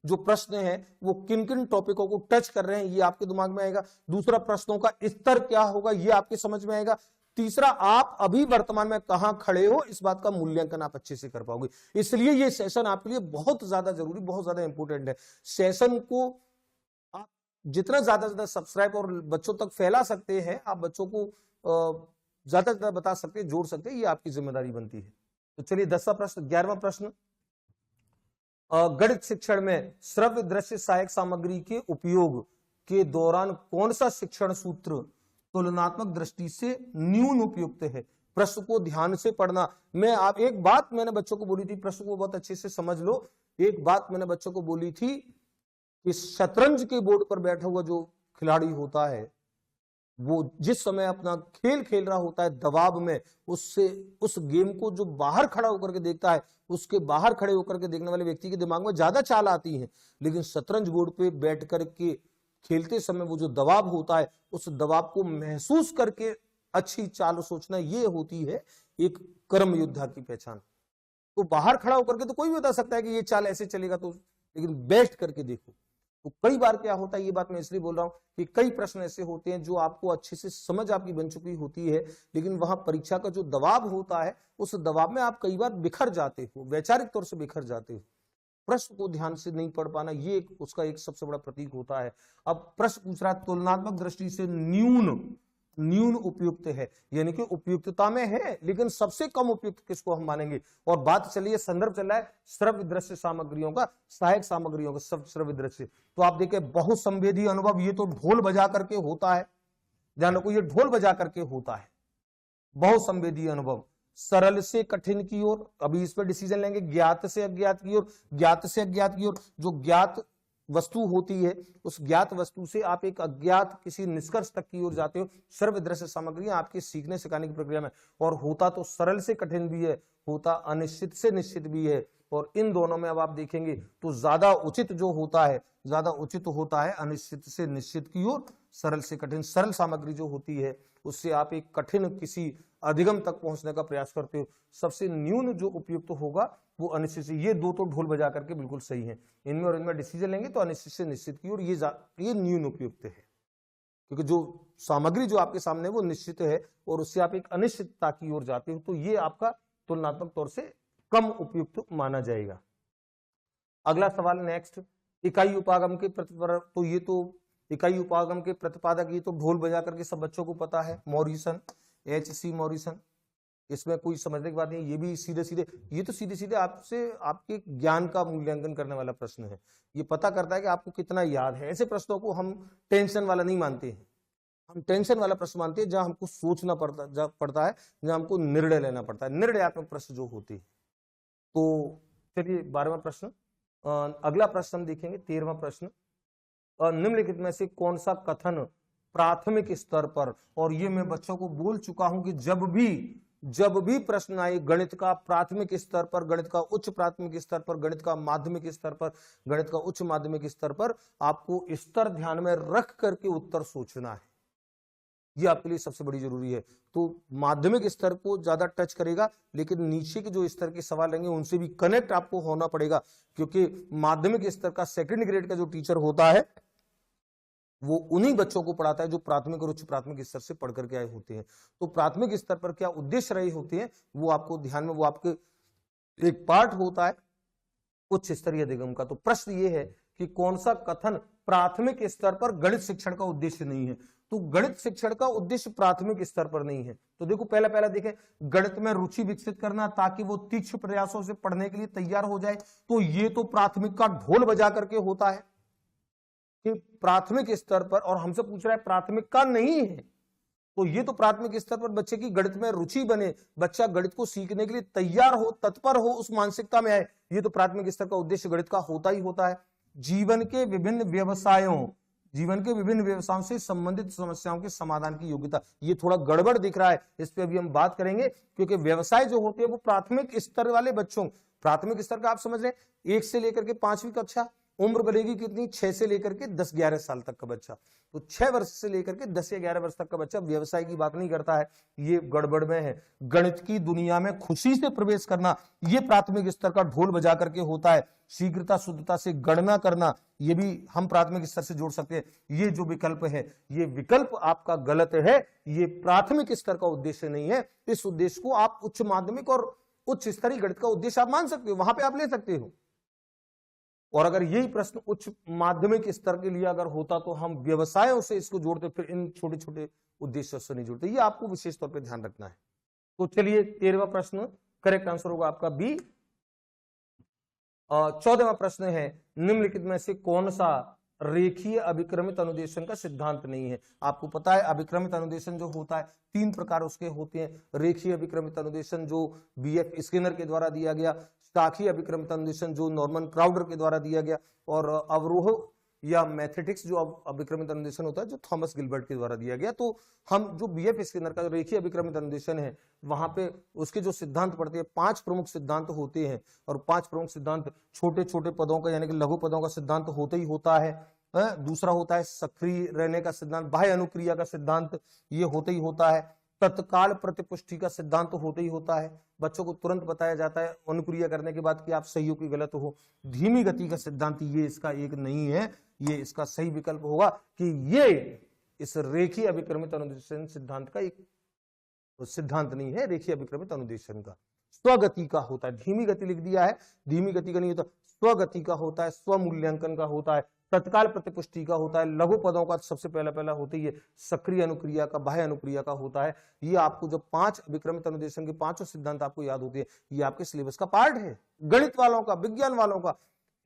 जो प्रश्न हैं वो किन किन टॉपिकों को टच कर रहे हैं ये आपके दिमाग में आएगा। दूसरा, प्रश्नों का स्तर क्या होगा ये आपके समझ में आएगा। तीसरा, आप अभी वर्तमान में कहां खड़े हो इस बात का मूल्यांकन आप अच्छे से कर पाओगे। इसलिए ये सेशन आपके लिए बहुत ज्यादा जरूरी, बहुत ज्यादा इंपॉर्टेंट है। सेशन को आप जितना ज्यादा सब्सक्राइब और बच्चों तक फैला सकते हैं, आप बच्चों को ज्यादा से ज्यादा बता सकते हैं, जोड़ सकते हैं, ये आपकी जिम्मेदारी बनती है। तो चलिए 10वां प्रश्न, 11वां प्रश्न, गणित शिक्षण में श्रव्य दृश्य सहायक सामग्री के उपयोग के दौरान कौन सा शिक्षण सूत्र तुलनात्मक दृष्टि से न्यून उपयुक्त है? प्रश्न को ध्यान से पढ़ना। एक बात मैंने बच्चों को बोली थी, प्रश्न को बहुत अच्छे से समझ लो। एक बात मैंने बच्चों को बोली थी कि शतरंज के बोर्ड पर बैठा हुआ जो खिलाड़ी होता है, वो जिस समय अपना खेल खेल रहा होता है दबाव में, उससे उस गेम को जो बाहर खड़ा होकर के देखता है, उसके बाहर खड़े होकर के देखने वाले व्यक्ति के दिमाग में ज्यादा चाल आती है। लेकिन शतरंज बोर्ड पे बैठ करके खेलते समय वो जो दबाव होता है, उस दबाव को महसूस करके अच्छी चाल सोचना, ये होती है एक कर्म योद्धा की पहचान। तो बाहर खड़ा होकर के तो कोई भी बता सकता है कि ये चाल ऐसे चलेगा, तो लेकिन बैठ करके देखो। तो कई बार क्या होता है, ये बात मैं इसलिए बोल रहा हूं कि कई प्रश्न ऐसे होते हैं जो आपको अच्छे से समझ आपकी बन चुकी होती है, लेकिन वहां परीक्षा का जो दबाव होता है, उस दबाव में आप कई बार बिखर जाते हो, वैचारिक तौर से बिखर जाते हो। प्रश्न को ध्यान से नहीं पढ़ पाना, ये उसका एक सबसे बड़ा प्रतीक होता है। अब प्रश्न पूछ रहा है तुलनात्मक दृष्टि से न्यून उपयुक्त है, यानी कि उपयुक्तता में है लेकिन सबसे कम उपयुक्त किसको हम मानेंगे। और बात चलिए, संदर्भ चल रहा है श्रव्य दृश्य सामग्रियों का, सहायक सामग्रियों का, सब श्रव्य दृश्य। तो आप देखें बहुसंवेदी अनुभव, ये तो ढोल बजा करके होता है, ध्यान रखो ये ढोल बजा करके होता है बहुसंवेदी अनुभव। सरल से कठिन की ओर, अभी इस पर डिसीजन लेंगे। ज्ञात से अज्ञात की ओर, ज्ञात से अज्ञात की ओर, जो ज्ञात वस्तु होती है उस ज्ञात वस्तु से आप एक अज्ञात किसी निष्कर्ष तक की ओर जाते हो। सर्व दृश्य सामग्री आपके सीखने सिखाने की प्रक्रिया में, और होता तो सरल से कठिन भी है, होता अनिश्चित से निश्चित भी है। और इन दोनों में अब आप देखेंगे तो ज्यादा उचित जो होता है, ज्यादा उचित होता है अनिश्चित से निश्चित की ओर, सरल से कठिन। सरल सामग्री जो होती है उससे आप एक कठिन किसी अधिगम तक पहुंचने का प्रयास करते हो। सबसे न्यून जो उपयुक्त होगा वो अनिश्चित से, ये दो तो ढोल बजा करके बिल्कुल सही है। इनमें और इनमें डिसीजन लेंगे तो अनिश्चित से निश्चित की ओर ये न्यून उपयुक्त है, क्योंकि जो सामग्री जो आपके सामने वो निश्चित है और उससे आप एक अनिश्चितता की ओर जाते हो, तो ये आपका तुलनात्मक तौर से कम उपयुक्त माना जाएगा। अगला सवाल नेक्स्ट, इकाई उपागम के तो ये तो इकाई उपागम के प्रतिपादक, ये तो ढोल बजा करके सब बच्चों को पता है, मॉरिसन, H.C. मॉरिसन। इसमें कोई समझने की बात नहीं, ये भी सीधे सीधे, ये तो सीधे सीधे आपसे आपके ज्ञान का मूल्यांकन करने वाला प्रश्न है। ये पता करता है कि आपको कितना याद है। ऐसे प्रश्नों को हम टेंशन वाला नहीं मानते हैं, हम टेंशन वाला प्रश्न मानते हैं जहां हमको सोचना पड़ता है, जहां हमको निर्णय लेना पड़ता है, निर्णयात्मक प्रश्न जो होते हैं। तो चलिए 12वां प्रश्न, अगला प्रश्न हम देखेंगे 13वां प्रश्न। निम्नलिखित में से कौन सा कथन प्राथमिक स्तर पर, और ये मैं बच्चों को बोल चुका हूं कि जब भी प्रश्न आए गणित का प्राथमिक स्तर पर, गणित का उच्च प्राथमिक स्तर पर, गणित का माध्यमिक स्तर पर, गणित का उच्च माध्यमिक स्तर पर, आपको स्तर ध्यान में रख करके उत्तर सोचना है। ये आपके लिए सबसे बड़ी जरूरी है। तो माध्यमिक स्तर को ज्यादा टच करेगा, लेकिन नीचे के जो स्तर के सवाल रहेंगे उनसे भी कनेक्ट आपको होना पड़ेगा, क्योंकि माध्यमिक स्तर का सेकंड ग्रेड का जो टीचर होता है वो उन्हीं बच्चों को पढ़ाता है जो प्राथमिक और उच्च प्राथमिक स्तर से पढ़ करके आए होते हैं। तो प्राथमिक स्तर पर क्या उद्देश्य रहे होते हैं वो आपको ध्यान में, वो आपके एक पार्ट होता है उच्च स्तरीय अधिगम का। तो प्रश्न ये है कि कौन सा कथन प्राथमिक स्तर पर गणित शिक्षण का उद्देश्य नहीं है। तो गणित शिक्षण का उद्देश्य प्राथमिक स्तर पर नहीं है। तो देखो पहला देखें, गणित में रुचि विकसित करना ताकि वो तीक्ष्ण प्रयासों से पढ़ने के लिए तैयार हो जाए। तो ये तो प्राथमिक का ढोल बजा करके होता है कि प्राथमिक स्तर पर, और हमसे पूछ रहा है प्राथमिक का नहीं है। तो ये तो प्राथमिक स्तर पर बच्चे की गणित में रुचि बने, बच्चा गणित को सीखने के लिए तैयार हो, तत्पर हो, उस मानसिकता में आए, ये तो प्राथमिक स्तर का उद्देश्य गणित का होता ही होता है। जीवन के विभिन्न व्यवसायों से संबंधित समस्याओं के समाधान की योग्यता, ये थोड़ा गड़बड़ दिख रहा है, इस पे अभी हम बात करेंगे। क्योंकि व्यवसाय जो होते हैं वो प्राथमिक स्तर वाले बच्चों, प्राथमिक स्तर का आप समझ रहे हैं 1 से लेकर के 5वीं कक्षा, उम्र बनेगी कितनी, 6 से लेकर के 10-11 साल तक का बच्चा। तो 6 वर्ष से लेकर के 10 या 11 वर्ष तक का बच्चा व्यवसाय की बात नहीं करता है, ये गड़बड़ में है। गणित की दुनिया में खुशी से प्रवेश करना, ये प्राथमिक स्तर का ढोल बजा करके होता है। शीघ्रता शुद्धता से गणना करना, ये भी हम प्राथमिक स्तर से जोड़ सकते हैं। ये जो विकल्प है, ये विकल्प आपका गलत है, ये प्राथमिक स्तर का उद्देश्य नहीं है। इस उद्देश्य को आप उच्च माध्यमिक और उच्च स्तरीय गणित का उद्देश्य आप मान सकते हो, वहां पे आप ले सकते हो। और अगर यही प्रश्न उच्च माध्यमिक स्तर के लिए अगर होता तो हम व्यवसायों से इसको जोड़ते, फिर इन छोटे छोटे उद्देश्यों से नहीं जोड़ते। ये आपको विशेष तौर पे ध्यान रखना है। तो चलिए 13वां प्रश्न, करेक्ट आंसर होगा आपका बी। 14वां प्रश्न है, निम्नलिखित में से कौन सा रेखीय अभिक्रमित अनुदेशन का सिद्धांत नहीं है। आपको पता है अभिक्रमित अनुदेशन जो होता है 3 प्रकार उसके होते हैं। रेखीय अभिक्रमित अनुदेशन जो BF स्किनर के द्वारा दिया गया, शाखीय अभिक्रमित अनुदेशन जो नॉर्मन क्राउडर के द्वारा दिया गया, और अवरोह या मैथेटिक्स जो अभिक्रमित अनुदेशन होता है जो थॉमस गिलबर्ट के द्वारा दिया गया। तो हम जो BF स्किनर का रेखीय अभिक्रमित अनुदेशन है वहां पे उसके जो सिद्धांत पढ़ते हैं 5 प्रमुख सिद्धांत होते हैं, और 5 प्रमुख सिद्धांत छोटे छोटे पदों का यानी कि लघु पदों का सिद्धांत होता ही होता है। दूसरा होता है सक्रिय रहने का सिद्धांत, बाह्य अनुक्रिया का सिद्धांत ये होता ही होता है। तत्काल प्रतिपुष्टि का सिद्धांत तो होता ही होता है, बच्चों को तुरंत बताया जाता है अनुक्रिया करने के बाद कि आप सही हो कि गलत हो। धीमी गति का सिद्धांत ये इसका एक नहीं है, ये इसका सही विकल्प होगा कि ये इस रेखीय अभिक्रमित अनुदेशन सिद्धांत का एक सिद्धांत नहीं है। रेखीय अभिक्रमित अनुदेशन का स्वगति का होता है, धीमी गति लिख दिया है, धीमी गति का नहीं होता, स्वगति का होता है, स्वमूल्यांकन का होता है, तत्काल प्रतिपुष्टि का होता है, लघु पदों का सबसे पहला होती है, सक्रिय अनुक्रिया का, बाह्य अनुक्रिया का होता है। ये आपको जब 5 विक्रमित अनुदेशन के 5 सिद्धांत आपको याद होते हैं, ये आपके सिलेबस का पार्ट है। गणित वालों का, विज्ञान वालों का,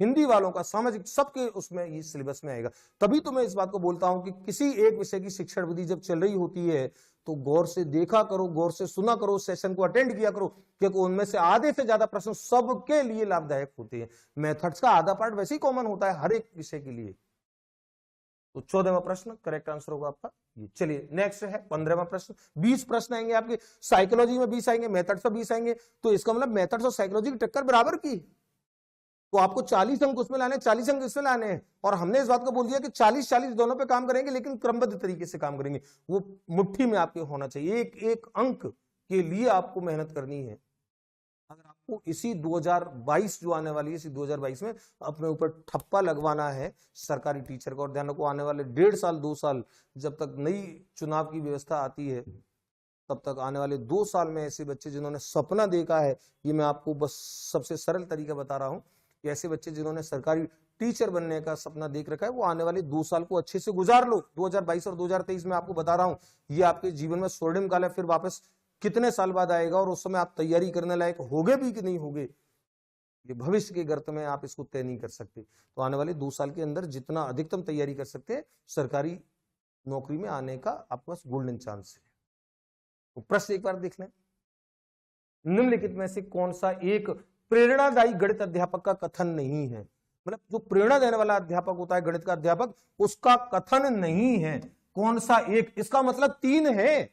हिंदी वालों का, सामाजिक, सबके उसमें ये सिलेबस में आएगा। तभी तो मैं इस बात को बोलता हूं कि किसी एक विषय की शिक्षण विधि जब चल रही होती है तो गौर से देखा करो, गौर से सुना करो, सेशन को अटेंड किया करो, क्योंकि उनमें से आधे से ज्यादा प्रश्न सबके लिए लाभदायक होते हैं। मेथड्स का आधा पार्ट वैसे ही कॉमन होता है हर एक विषय के लिए। तो 14वां प्रश्न करेक्ट आंसर होगा आपका ये। चलिए नेक्स्ट है 15वां प्रश्न। 20 प्रश्न आएंगे आपके, साइकोलॉजी में 20 आएंगे, मेथड्स में 20 आएंगे, तो इसका मतलब मेथड्स और साइकोलॉजी की टक्कर बराबर की, तो आपको 40 अंक उसमें लाने, 40 अंक इसमें लाने हैं। और हमने इस बात को बोल दिया कि 40-40 दोनों पे काम करेंगे, लेकिन क्रमबद्ध तरीके से काम करेंगे। वो मुट्ठी में आपके होना चाहिए, एक एक अंक के लिए आपको मेहनत करनी है। अगर आपको इसी 2022 जो आने वाली है, इसी 2022 में अपने ऊपर ठप्पा लगवाना है सरकारी टीचर का, और ध्यान रखो आने वाले 1.5 साल 2 साल जब तक नई चुनाव की व्यवस्था आती है, तब तक आने वाले 2 साल में ऐसे बच्चे जिन्होंने सपना देखा है, ये मैं आपको बस सबसे सरल तरीका बता रहा हूं, कि ऐसे बच्चे जिन्होंने सरकारी टीचर बनने का सपना देख रखा है, वो आने वाले 2 साल को अच्छे से गुजार लो। 2022 और 2023 में आपको बता रहा हूं, ये आपके जीवन में स्वर्णिम काल है। फिर वापस कितने साल बाद आएगा और उस समय आप तैयारी करने लायक होगे भी कि नहीं होगे, ये भविष्य के गर्त में आप इसको तय नहीं कर सकते। तो आने वाले 2 साल के अंदर जितना अधिकतम तैयारी कर सकते हैं, सरकारी नौकरी में आने का आपके पास गोल्डन चांस है। तो प्रश्न एक बार देख लें, निम्नलिखित में से कौन सा एक प्रेरणादायी गणित अध्यापक का कथन नहीं है? मतलब जो प्रेरणा देने वाला अध्यापक होता है, गणित का अध्यापक, उसका कथन नहीं है। कौन सा एक? इसका मतलब 3 है।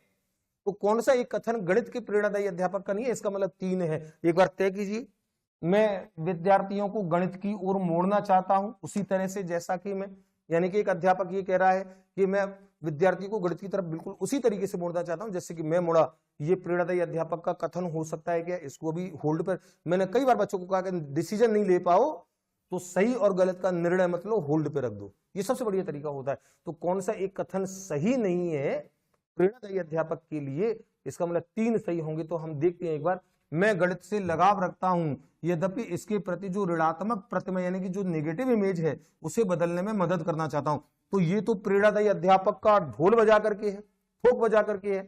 तो कौन सा एक कथन गणित के प्रेरणादायी अध्यापक का नहीं है? इसका मतलब 3 है। एक बार तय कीजिए। मैं विद्यार्थियों को गणित की ओर मोड़ना चाहता हूं उसी तरह से जैसा कि मैं, यानी कि एक अध्यापक ये कह रहा है कि मैं विद्यार्थी को गणित की तरफ बिल्कुल उसी तरीके से मोड़ना चाहता हूं जैसे कि मैं मुड़ा। ये प्रेरणादायी अध्यापक का कथन हो सकता है क्या? इसको भी होल्ड पर, मैंने कई बार बच्चों को कहा कि डिसीजन नहीं ले पाओ तो सही और गलत का निर्णय मत लो, होल्ड पे रख दो, ये सबसे बढ़िया तरीका होता है। तो कौन सा एक कथन सही नहीं है प्रेरणादायी अध्यापक के लिए? इसका मतलब 3 सही होंगे। तो हम देखते हैं एक बार। मैं गणित से लगाव रखता हूं, यद्यपि इसके प्रति जो ऋणात्मक प्रतिमा यानी कि जो नेगेटिव इमेज है उसे बदलने में मदद करना चाहता हूं। तो ये तो प्रेरणादायी अध्यापक का ढोल बजा करके है, ठोक बजा करके है,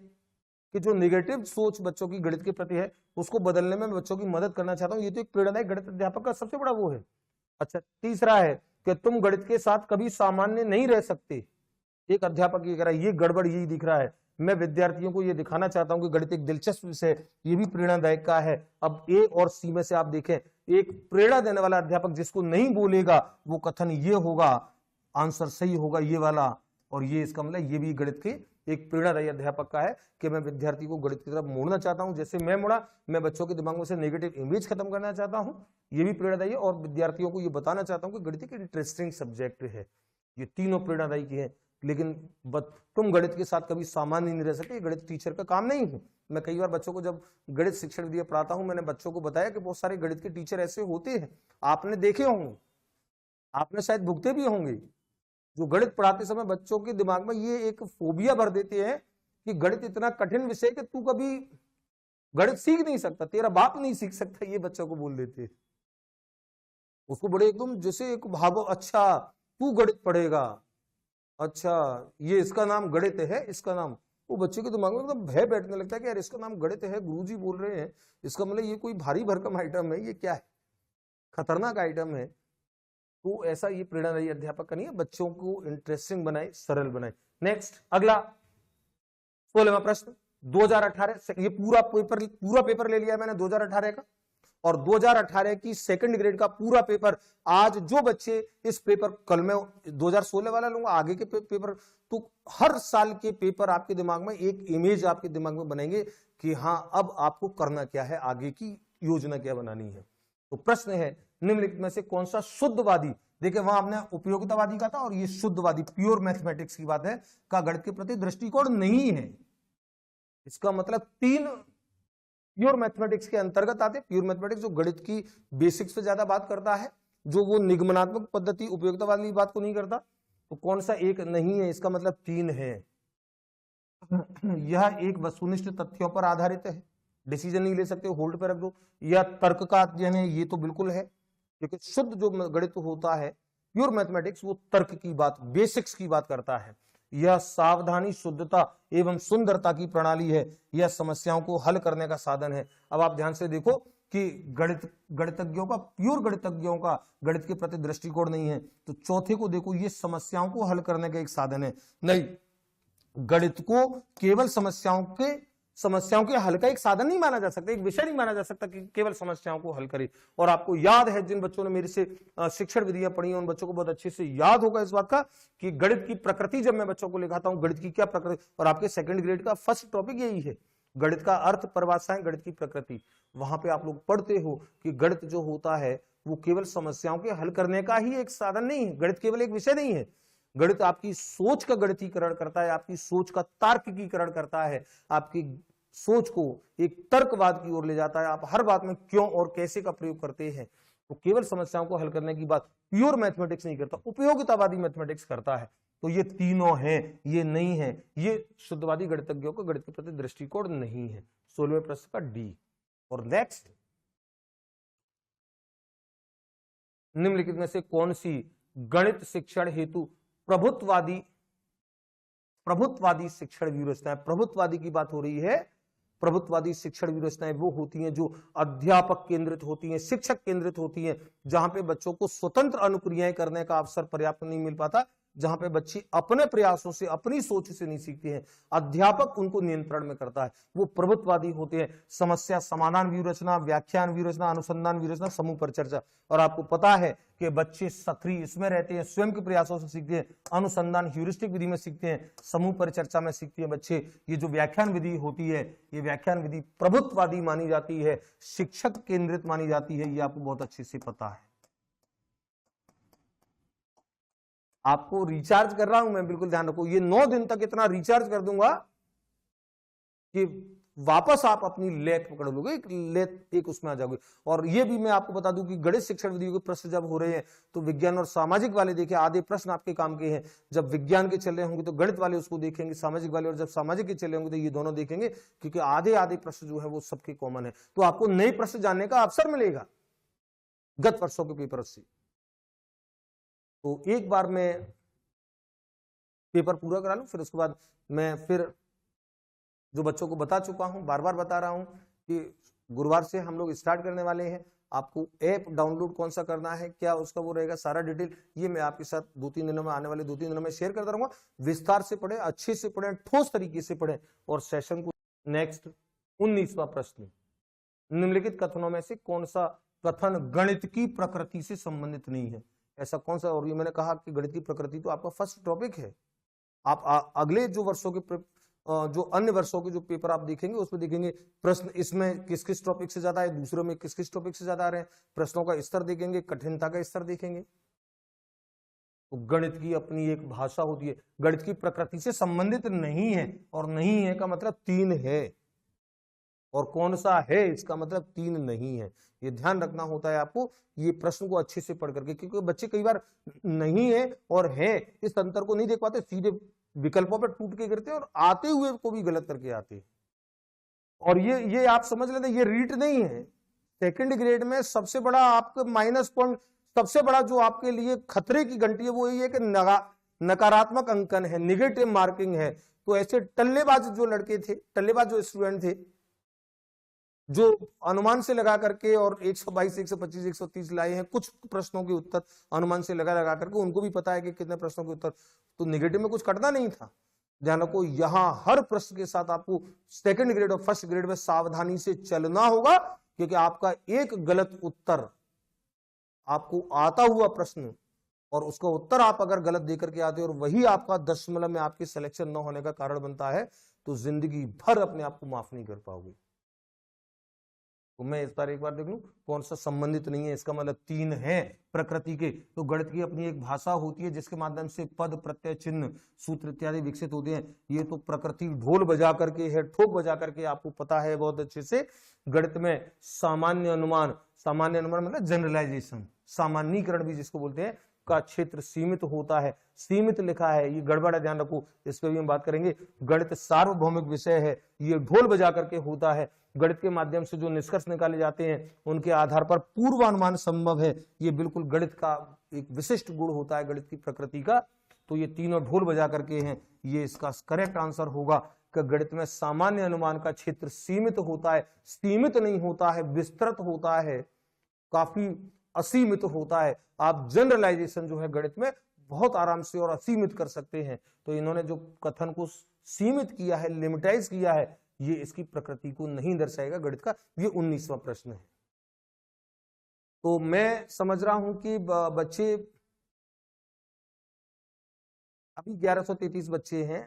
कि जो नेगेटिव सोच बच्चों की गणित के प्रति है उसको बदलने में बच्चों की मदद करना चाहता हूं। ये तो एक प्रेरणादायी गणित अध्यापक का सबसे बड़ा वो है। अच्छा, तीसरा है कि तुम गणित के साथ कभी सामान्य नहीं रह सकते। एक अध्यापक ये कह रहा है, ये गड़बड़ यही दिख रहा है। मैं विद्यार्थियों को ये दिखाना चाहता हूं कि गणित एक दिलचस्प विषय है, ये भी प्रेरणादायक का है। अब ए और सी में से आप देखें, एक प्रेरणा देने वाला अध्यापक जिसको नहीं बोलेगा वो कथन ये होगा, आंसर सही होगा ये वाला। और ये इसका मतलब ये भी गणित के एक प्रेरणादायी अध्यापक का है कि मैं विद्यार्थी को गणित की तरफ मोड़ना चाहता हूं, जैसे मैं मुड़ा, मैं बच्चों के दिमाग में से नेगेटिव इमेज खत्म करना चाहता हूं, ये भी प्रेरणादायी है। और विद्यार्थियों को ये बताना चाहता हूं कि गणित एक इंटरेस्टिंग सब्जेक्ट है। ये तीनों प्रेरणादायी की है। लेकिन तुम गणित के साथ कभी सामान्य नहीं रह सकते, गणित टीचर का काम नहीं है। मैं कई बार बच्चों को जब गणित शिक्षण विधि पढ़ाता हूं, मैंने बच्चों को बताया कि बहुत सारे गणित के टीचर ऐसे होते हैं, आपने देखे होंगे, आपने शायद भुगते भी होंगे, जो गणित पढ़ाते समय बच्चों के दिमाग में ये एक फोबिया भर देते हैं कि गणित इतना कठिन विषय कि तू कभी गणित सीख नहीं सकता, तेरा बाप नहीं सीख सकता, ये बच्चों को बोल देते हैं। उसको बड़े एकदम जैसे एक भागो, अच्छा तू गणित पढ़ेगा, अच्छा ये इसका नाम गणित है, इसका नाम, वो बच्चे के दिमाग में एकदम भय बैठने लगता है कि यार इसका नाम गणित है, गुरुजी बोल रहे हैं, इसका मतलब ये कोई भारी भरकम आइटम है, ये क्या है, खतरनाक आइटम है। तो ऐसा ये प्रेरणादायी अध्यापक का नहीं है। बच्चों को इंटरेस्टिंग बनाए, सरल बनाए। नेक्स्ट अगला 16वां प्रश्न 2018, ये पूरा पेपर ले लिया मैंने 2018 का, और 2018 की सेकंड ग्रेड का पूरा पेपर। आज जो बच्चे इस पेपर, कल मैं 2016 वाला लूंगा, आगे के पेपर, तो हर साल के पेपर आपके दिमाग में एक इमेज आपके दिमाग में बनाएंगे कि हाँ अब आपको करना क्या है, आगे की योजना क्या बनानी है। तो प्रश्न है, निम्नलिखित में से कौन सा शुद्धवादी, देखिए वहां आपने उपयोगितावादी का था और ये शुद्धवादी प्योर मैथमेटिक्स की बात है, का गणित के प्रति दृष्टिकोण नहीं है। इसका मतलब 3 प्योर मैथमेटिक्स के अंतर्गत आते। प्योर मैथमेटिक्स जो गणित की बेसिक्स पे ज्यादा बात करता है, जो वो निगमनात्मक पद्धति उपयोगिता वाली बात को नहीं करता। तो कौन सा एक नहीं है? इसका मतलब 3 है। यह एक वस्तुनिष्ठ तथ्यों पर आधारित है, डिसीजन नहीं ले सकते, होल्ड पे रख दो। यह तर्क का अध्ययन है, ये तो बिल्कुल है। क्योंकि शुद्ध जो गणित होता है, प्योर मैथमेटिक्स, वो तर्क की बात, बेसिक्स की बात करता है। यह सावधानी, शुद्धता एवं सुंदरता की प्रणाली है। यह समस्याओं को हल करने का साधन है। अब आप ध्यान से देखो कि गणितज्ञों का, प्योर गणितज्ञों का गणित के प्रति दृष्टिकोण नहीं है। तो चौथे को देखो, ये समस्याओं को हल करने का एक साधन है। नहीं, गणित को केवल समस्याओं के हल का एक साधन नहीं माना जा सकता, एक विषय नहीं माना जा सकता कि केवल समस्याओं को हल करे। और आपको याद है, जिन बच्चों ने मेरे से शिक्षण विधियां पढ़ी हैं, उन बच्चों को बहुत अच्छे से याद होगा इस बात का कि गणित की प्रकृति जब मैं बच्चों को लिखाता हूं, गणित की क्या प्रकृति, और आपके सेकंड ग्रेड का फर्स्ट टॉपिक यही है, गणित का अर्थ, परिभाषाएं, गणित की प्रकृति। वहां पे आप लोग पढ़ते हो कि गणित जो होता है वो केवल समस्याओं के हल करने का ही एक साधन नहीं है। गणित केवल एक विषय नहीं है। गणित आपकी सोच का गणितीकरण करता है, आपकी सोच का तार्किकीकरण करता है, आपकी सोच को एक तर्कवाद की ओर ले जाता है। आप हर बात में क्यों और कैसे का प्रयोग करते हैं। तो केवल समस्याओं को हल करने की बात प्योर मैथमेटिक्स नहीं करता, उपयोगितावादी मैथमेटिक्स करता है। तो ये तीनों हैं, ये नहीं है, ये शुद्धवादी गणितज्ञों का गणित के प्रति दृष्टिकोण नहीं है। 16वें प्रश्न का डी। और नेक्स्ट, निम्नलिखित में से कौन सी गणित शिक्षण हेतु प्रभुत्ववादी शिक्षण व्यवस्था है। प्रभुत्ववादी की बात हो रही है। प्रभुत्ववादी शिक्षण व्यवस्थाएं वो होती हैं जो अध्यापक केंद्रित होती हैं, शिक्षक केंद्रित होती हैं, जहां पे बच्चों को स्वतंत्र अनुक्रियाएं करने का अवसर पर्याप्त नहीं मिल पाता, जहां पे बच्चे अपने प्रयासों से, अपनी सोच से नहीं सीखते हैं, अध्यापक उनको नियंत्रण में करता है, वो प्रभुत्ववादी होते हैं। समस्या समाधान व्यूहरचना, व्याख्यान व्यूहरचना, अनुसंधान व्यूहरचना, समूह पर चर्चा। और आपको पता है कि बच्चे सक्रिय इसमें रहते हैं, स्वयं के प्रयासों से सीखते हैं, अनुसंधान ह्यूरिस्टिक विधि में सीखते हैं, समूह परिचर्चा में सीखते हैं बच्चे। ये जो व्याख्यान विधि होती है, ये व्याख्यान विधि प्रभुत्ववादी मानी जाती है, शिक्षक केंद्रित मानी जाती है। ये आपको बहुत अच्छे से पता है। आपको रिचार्ज कर रहा हूं मैं, बिल्कुल ध्यान रखो। ये 9 दिन तक इतना रिचार्ज कर दूंगा कि वापस आप अपनी लेत पकड़ लोगे, एक उसमें आ जाओगे। और ये भी मैं आपको बता दूं कि गणित शिक्षण विधियों के प्रश्न जब हो रहे हैं तो विज्ञान और सामाजिक वाले देखे, आधे प्रश्न आपके काम के हैं। जब विज्ञान के चल रहे होंगे तो गणित वाले उसको देखेंगे, सामाजिक वाले, और जब सामाजिक के चले होंगे तो ये दोनों देखेंगे, क्योंकि आधे प्रश्न जो है वो सबके कॉमन है। तो आपको नए प्रश्न जानने का अवसर मिलेगा गत वर्षों के पेपर से। तो एक बार मैं पेपर पूरा करा लूं, फिर उसके बाद मैं फिर जो बच्चों को बता चुका हूं, बार बार बता रहा हूं कि गुरुवार से हम लोग स्टार्ट करने वाले हैं। आपको ऐप डाउनलोड कौन सा करना है, क्या उसका वो रहेगा, सारा डिटेल ये मैं आपके साथ 2-3 दिनों में, आने वाले 2-3 दिनों में शेयर करता रहूंगा। विस्तार से पढ़े, अच्छे से पढ़े, ठोस तरीके से पढ़े और सेशन को। नेक्स्ट 19वां प्रश्न, निम्नलिखित कथनों में से कौन सा कथन गणित की प्रकृति से संबंधित नहीं है। ऐसा कौन सा, और ये मैंने कहा कि गणित की प्रकृति तो आपका फर्स्ट टॉपिक है। आप अगले जो वर्षों के, जो अन्य वर्षों के जो पेपर आप देखेंगे उसमें देखेंगे प्रश्न इसमें किस किस टॉपिक से ज्यादा है, दूसरों में किस किस टॉपिक से ज्यादा आ रहे हैं। प्रश्नों का स्तर देखेंगे, कठिनता का स्तर देखेंगे। तो गणित की अपनी एक भाषा होती है, गणित की प्रकृति से संबंधित नहीं है, और नहीं है का मतलब 3 है, और कौन सा है इसका मतलब 3 नहीं है। ये ध्यान रखना होता है आपको, ये प्रश्न को अच्छे से पढ़ करके, क्योंकि बच्चे कई बार नहीं है और है इस अंतर को नहीं देख पाते, सीधे विकल्पों पर टूट के गिरते हैं और आते हुए को भी गलत करके आते हैं। और ये आप समझ लेते, ये रीट नहीं है। सेकंड ग्रेड में सबसे बड़ा आपका माइनस पॉइंट, सबसे बड़ा जो आपके लिए खतरे की घंटी है वो ये है कि नकारात्मक अंकन है, निगेटिव मार्किंग है। तो ऐसे टल्लेबाज जो लड़के थे, टल्लेबाज जो स्टूडेंट थे, जो अनुमान से लगा करके और 122, 125, 130 लाए हैं कुछ प्रश्नों के उत्तर अनुमान से लगा करके, उनको भी पता है कि कितने प्रश्नों के उत्तर, तो नेगेटिव में कुछ कटना नहीं था। ध्यान रखो, यहां हर प्रश्न के साथ आपको सेकंड ग्रेड और फर्स्ट ग्रेड में सावधानी से चलना होगा, क्योंकि आपका एक गलत उत्तर, आपको आता हुआ प्रश्न और उसका उत्तर आप अगर गलत देकर के आते हो और वही आपका 10 में आपकी सिलेक्शन न होने का कारण बनता है, तो जिंदगी भर अपने आप को माफ नहीं कर पाओगे। तो मैं इस बार एक बार देख लूं कौन सा संबंधित नहीं है, इसका मतलब 3 है प्रकृति के। तो गणित की अपनी एक भाषा होती है जिसके माध्यम से पद, प्रत्यय, चिन्ह, सूत्र इत्यादि विकसित होते हैं। ये तो प्रकृति ढोल बजा करके है, ठोक बजा करके, आपको पता है बहुत अच्छे से। गणित में सामान्य अनुमान मतलब जनरलाइजेशन, सामान्यीकरण भी जिसको बोलते हैं, का क्षेत्र सीमित होता है। सीमित लिखा है, ये गड़बड़ है, ध्यान रखो, इस पे भी हम बात करेंगे। गणित सार्वभौमिक विषय है, ये ढोल बजा करके होता है। गणित के माध्यम से जो निष्कर्ष निकाले जाते हैं उनके आधार पर पूर्वानुमान संभव है। ये बिल्कुल गणित का एक विशिष्ट गुण होता है, गणित की प्रकृति का। तो ये तीनों ढोल बजा करके हैं, ये इसका करेक्ट आंसर होगा कि गणित में सामान्य अनुमान का क्षेत्र सीमित होता है, सीमित नहीं होता है, विस्तृत होता है, काफी असीमित होता है। आप जनरलाइजेशन जो है गणित में बहुत आराम से और असीमित कर सकते हैं। तो इन्होंने जो कथन को सीमित किया है, लिमिटाइज किया है, ये इसकी प्रकृति को नहीं दर्शाएगा गणित का। ये 19वां प्रश्न है। तो मैं समझ रहा हूं कि बच्चे अभी 1133 बच्चे हैं।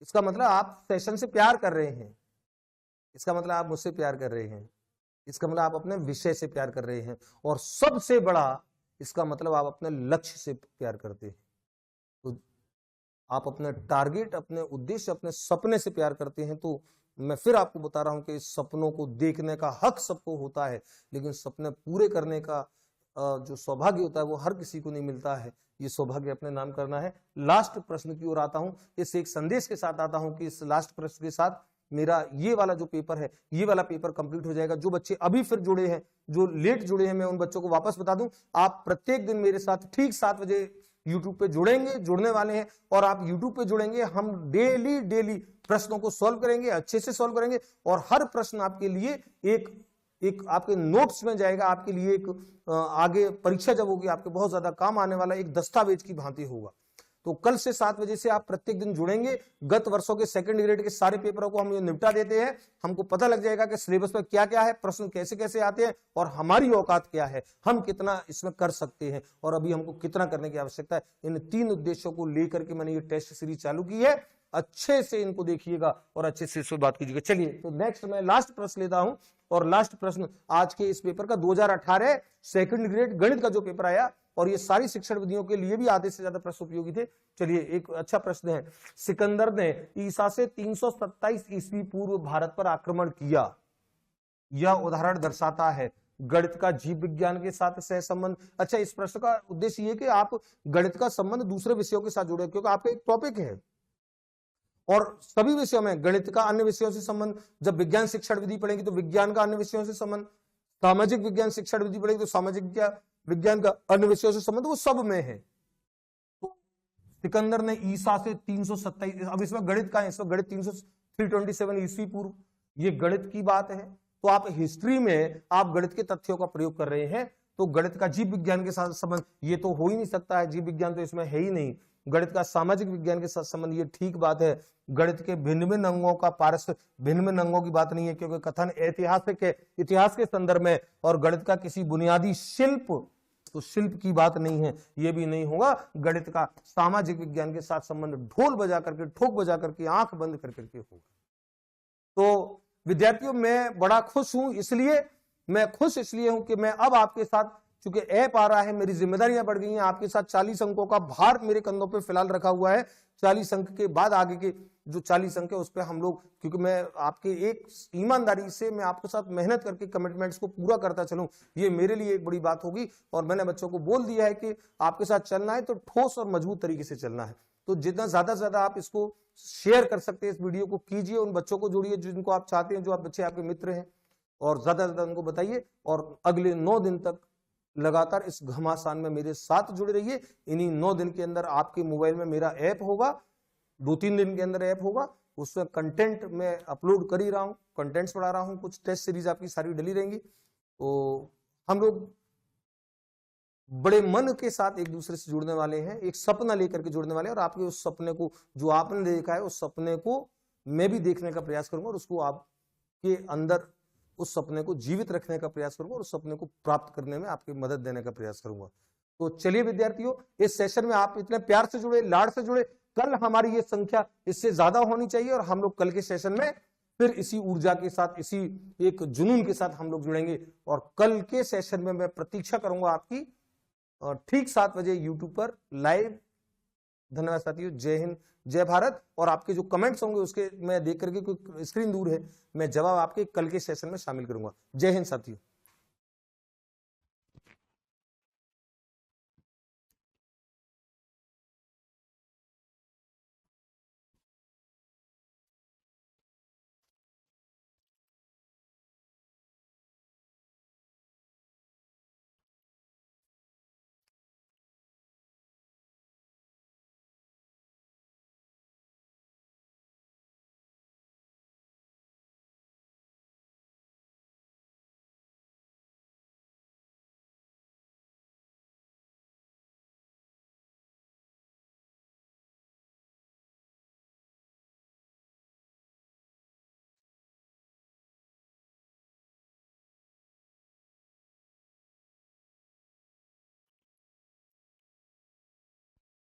इसका मतलब आप सेशन से प्यार कर रहे हैं, इसका मतलब आप मुझसे प्यार कर रहे हैं, इसका मतलब आप अपने विषय से प्यार कर रहे हैं, और सबसे बड़ा इसका मतलब आप अपने लक्ष्य से प्यार करते हैं। तो आप अपने टारगेट, अपने उद्देश्य, अपने सपने से प्यार करते हैं। तो मैं फिर आपको बता रहा हूं कि इस सपनों को देखने का हक सबको होता है, लेकिन सपने पूरे करने का जो सौभाग्य होता है वो हर किसी को नहीं मिलता है। ये सौभाग्य अपने नाम करना है। लास्ट प्रश्न की ओर आता हूं, इस एक संदेश के साथ आता हूं कि इस लास्ट प्रश्न के साथ मेरा ये वाला जो पेपर है, ये वाला पेपर कंप्लीट हो जाएगा। जो बच्चे अभी फिर जुड़े हैं, जो लेट जुड़े हैं, मैं उन बच्चों को वापस बता दूं, आप प्रत्येक दिन मेरे साथ ठीक 7 बजे YouTube पे जुड़ने वाले हैं, और आप YouTube पे जुड़ेंगे। हम डेली प्रश्नों को सॉल्व करेंगे, अच्छे से सॉल्व करेंगे, और हर प्रश्न आपके लिए एक आपके नोट्स में जाएगा, आपके लिए एक आगे परीक्षा जब होगी आपके बहुत ज्यादा काम आने वाला एक दस्तावेज की भांति होगा। तो कल से 7 बजे से आप प्रत्येक दिन जुड़ेंगे। गत वर्षों के सेकंड ग्रेड के सारे पेपरों को हम ये निपटा देते हैं। हमको पता लग जाएगा कि सिलेबस में क्या क्या है, प्रश्न कैसे कैसे आते हैं, और हमारी औकात क्या है, हम कितना इसमें कर सकते हैं, और अभी हमको कितना करने की आवश्यकता है। इन 3 उद्देश्यों को लेकर के मैंने ये टेस्ट सीरीज चालू की है। अच्छे से इनको देखिएगा और अच्छे से इस पर बात कीजिएगा। चलिए, तो नेक्स्ट मैं लास्ट प्रश्न लेता हूं, और लास्ट प्रश्न आज के इस पेपर का 2018 सेकंड ग्रेड गणित का जो पेपर आया, और ये सारी शिक्षण विधियों के लिए भी आधे से ज्यादा प्रश्न उपयोगी थे। चलिए, एक अच्छा प्रश्न है। सिकंदर ने ईसा से 327 ईस्वी पूर्व भारत पर आक्रमण किया। यह उदाहरण दर्शाता है गणित का जीव विज्ञान के साथ सह संबंध। अच्छा, इस प्रश्न का उद्देश्य ये कि आप गणित का संबंध दूसरे विषयों के साथ जोड़े, क्योंकि आपका एक टॉपिक है, और सभी विषयों में गणित का अन्य विषयों से संबंध। जब विज्ञान शिक्षण विधि पढ़ेंगे तो विज्ञान का अन्य विषयों से संबंध, सामाजिक विज्ञान शिक्षण विधि पढ़ेंगे तो सामाजिक विज्ञान का अन्य विषयों से संबंध, वो सब में है। तो सिकंदर ने ईसा से 327, अब इसमें गणित का है, इसमें गणित 327 ईस्वी पूर्व, ये गणित की बात है। तो आप हिस्ट्री में आप गणित के तथ्यों का प्रयोग कर रहे हैं, तो गणित का जीव विज्ञान के साथ संबंध ये तो हो ही नहीं सकता है, जीव विज्ञान तो इसमें है ही नहीं। गणित का सामाजिक विज्ञान के साथ संबंध, ये ठीक बात है। गणित के भिन्न भिन्न अंगों का पारस्परिक, भिन्न भिन्न अंगों की बात नहीं है, क्योंकि कथन ऐतिहासिक है, इतिहास के संदर्भ में, और गणित का किसी बुनियादी शिल्प, तो शिल्प की बात नहीं है, ये भी नहीं होगा। गणित का सामाजिक विज्ञान के साथ संबंध ढोल बजा करके, ठोक बजा करके, आंख बंद करके होगा। तो विद्यार्थियों, मैं बड़ा खुश हूं, मैं खुश इसलिए हूं कि मैं अब आपके साथ, चूंकि ऐप आ रहा है, मेरी जिम्मेदारियां बढ़ गई हैं, आपके साथ 40 अंकों का भार मेरे कंधों पे फिलहाल रखा हुआ है। 40 अंक के बाद आगे के जो 40 अंक है उस पर हम लोग, क्योंकि मैं आपके एक ईमानदारी से मैं आपके साथ मेहनत करके कमिटमेंट्स को पूरा करता चलूं, ये मेरे लिए एक बड़ी बात होगी। और मैंने बच्चों को बोल दिया है कि आपके साथ चलना है तो ठोस और मजबूत तरीके से चलना है। तो जितना ज्यादा से ज्यादा आप इसको शेयर कर सकते हैं, इस वीडियो को कीजिए, उन बच्चों को जोड़िए जिनको आप चाहते हैं, जो आप बच्चे आपके मित्र हैं, और ज्यादा से ज्यादा उनको बताइए। और अगले 9 दिन तक लगातार इस घमासान में मेरे साथ जुड़े रहिए। इन्हीं 9 दिन के अंदर आपके मोबाइल में मेरा ऐप होगा, 2-3 दिन के अंदर ऐप होगा, उसमें कंटेंट मैं अपलोड कर ही रहा हूं, कंटेंट्स पढ़ा रहा हूं, कुछ टेस्ट सीरीज आपकी सारी डली रहेंगी। तो हम लोग बड़े मन के साथ एक दूसरे से जुड़ने वाले हैं, एक सपना लेकर के जुड़ने वाले हैं, और आपके उस सपने को, जो आपने देखा है, उस सपने को मैं भी देखने का प्रयास करूंगा, और उसको आपके अंदर उस सपने को जीवित रखने का प्रयास करूंगा, और उस सपने को प्राप्त करने में आपकी मदद देने का प्रयास करूंगा। तो चलिए विद्यार्थियों, इस सेशन में आप इतने प्यार से जुड़े, लाड से जुड़े, कल हमारी ये संख्या इससे ज्यादा होनी चाहिए, और हम लोग कल के सेशन में फिर इसी ऊर्जा के साथ, इसी एक जुनून के साथ हम लोग जुड़ेंगे। और कल के सेशन में मैं प्रतीक्षा करूंगा आपकी ठीक 7 बजे यूट्यूब पर लाइव। धन्यवाद साथियों, जय हिंद, जय भारत। और आपके जो कमेंट्स होंगे उसके मैं देख करके, कोई स्क्रीन दूर है, मैं जवाब आपके कल के सेशन में शामिल करूंगा। जय हिंद साथियों।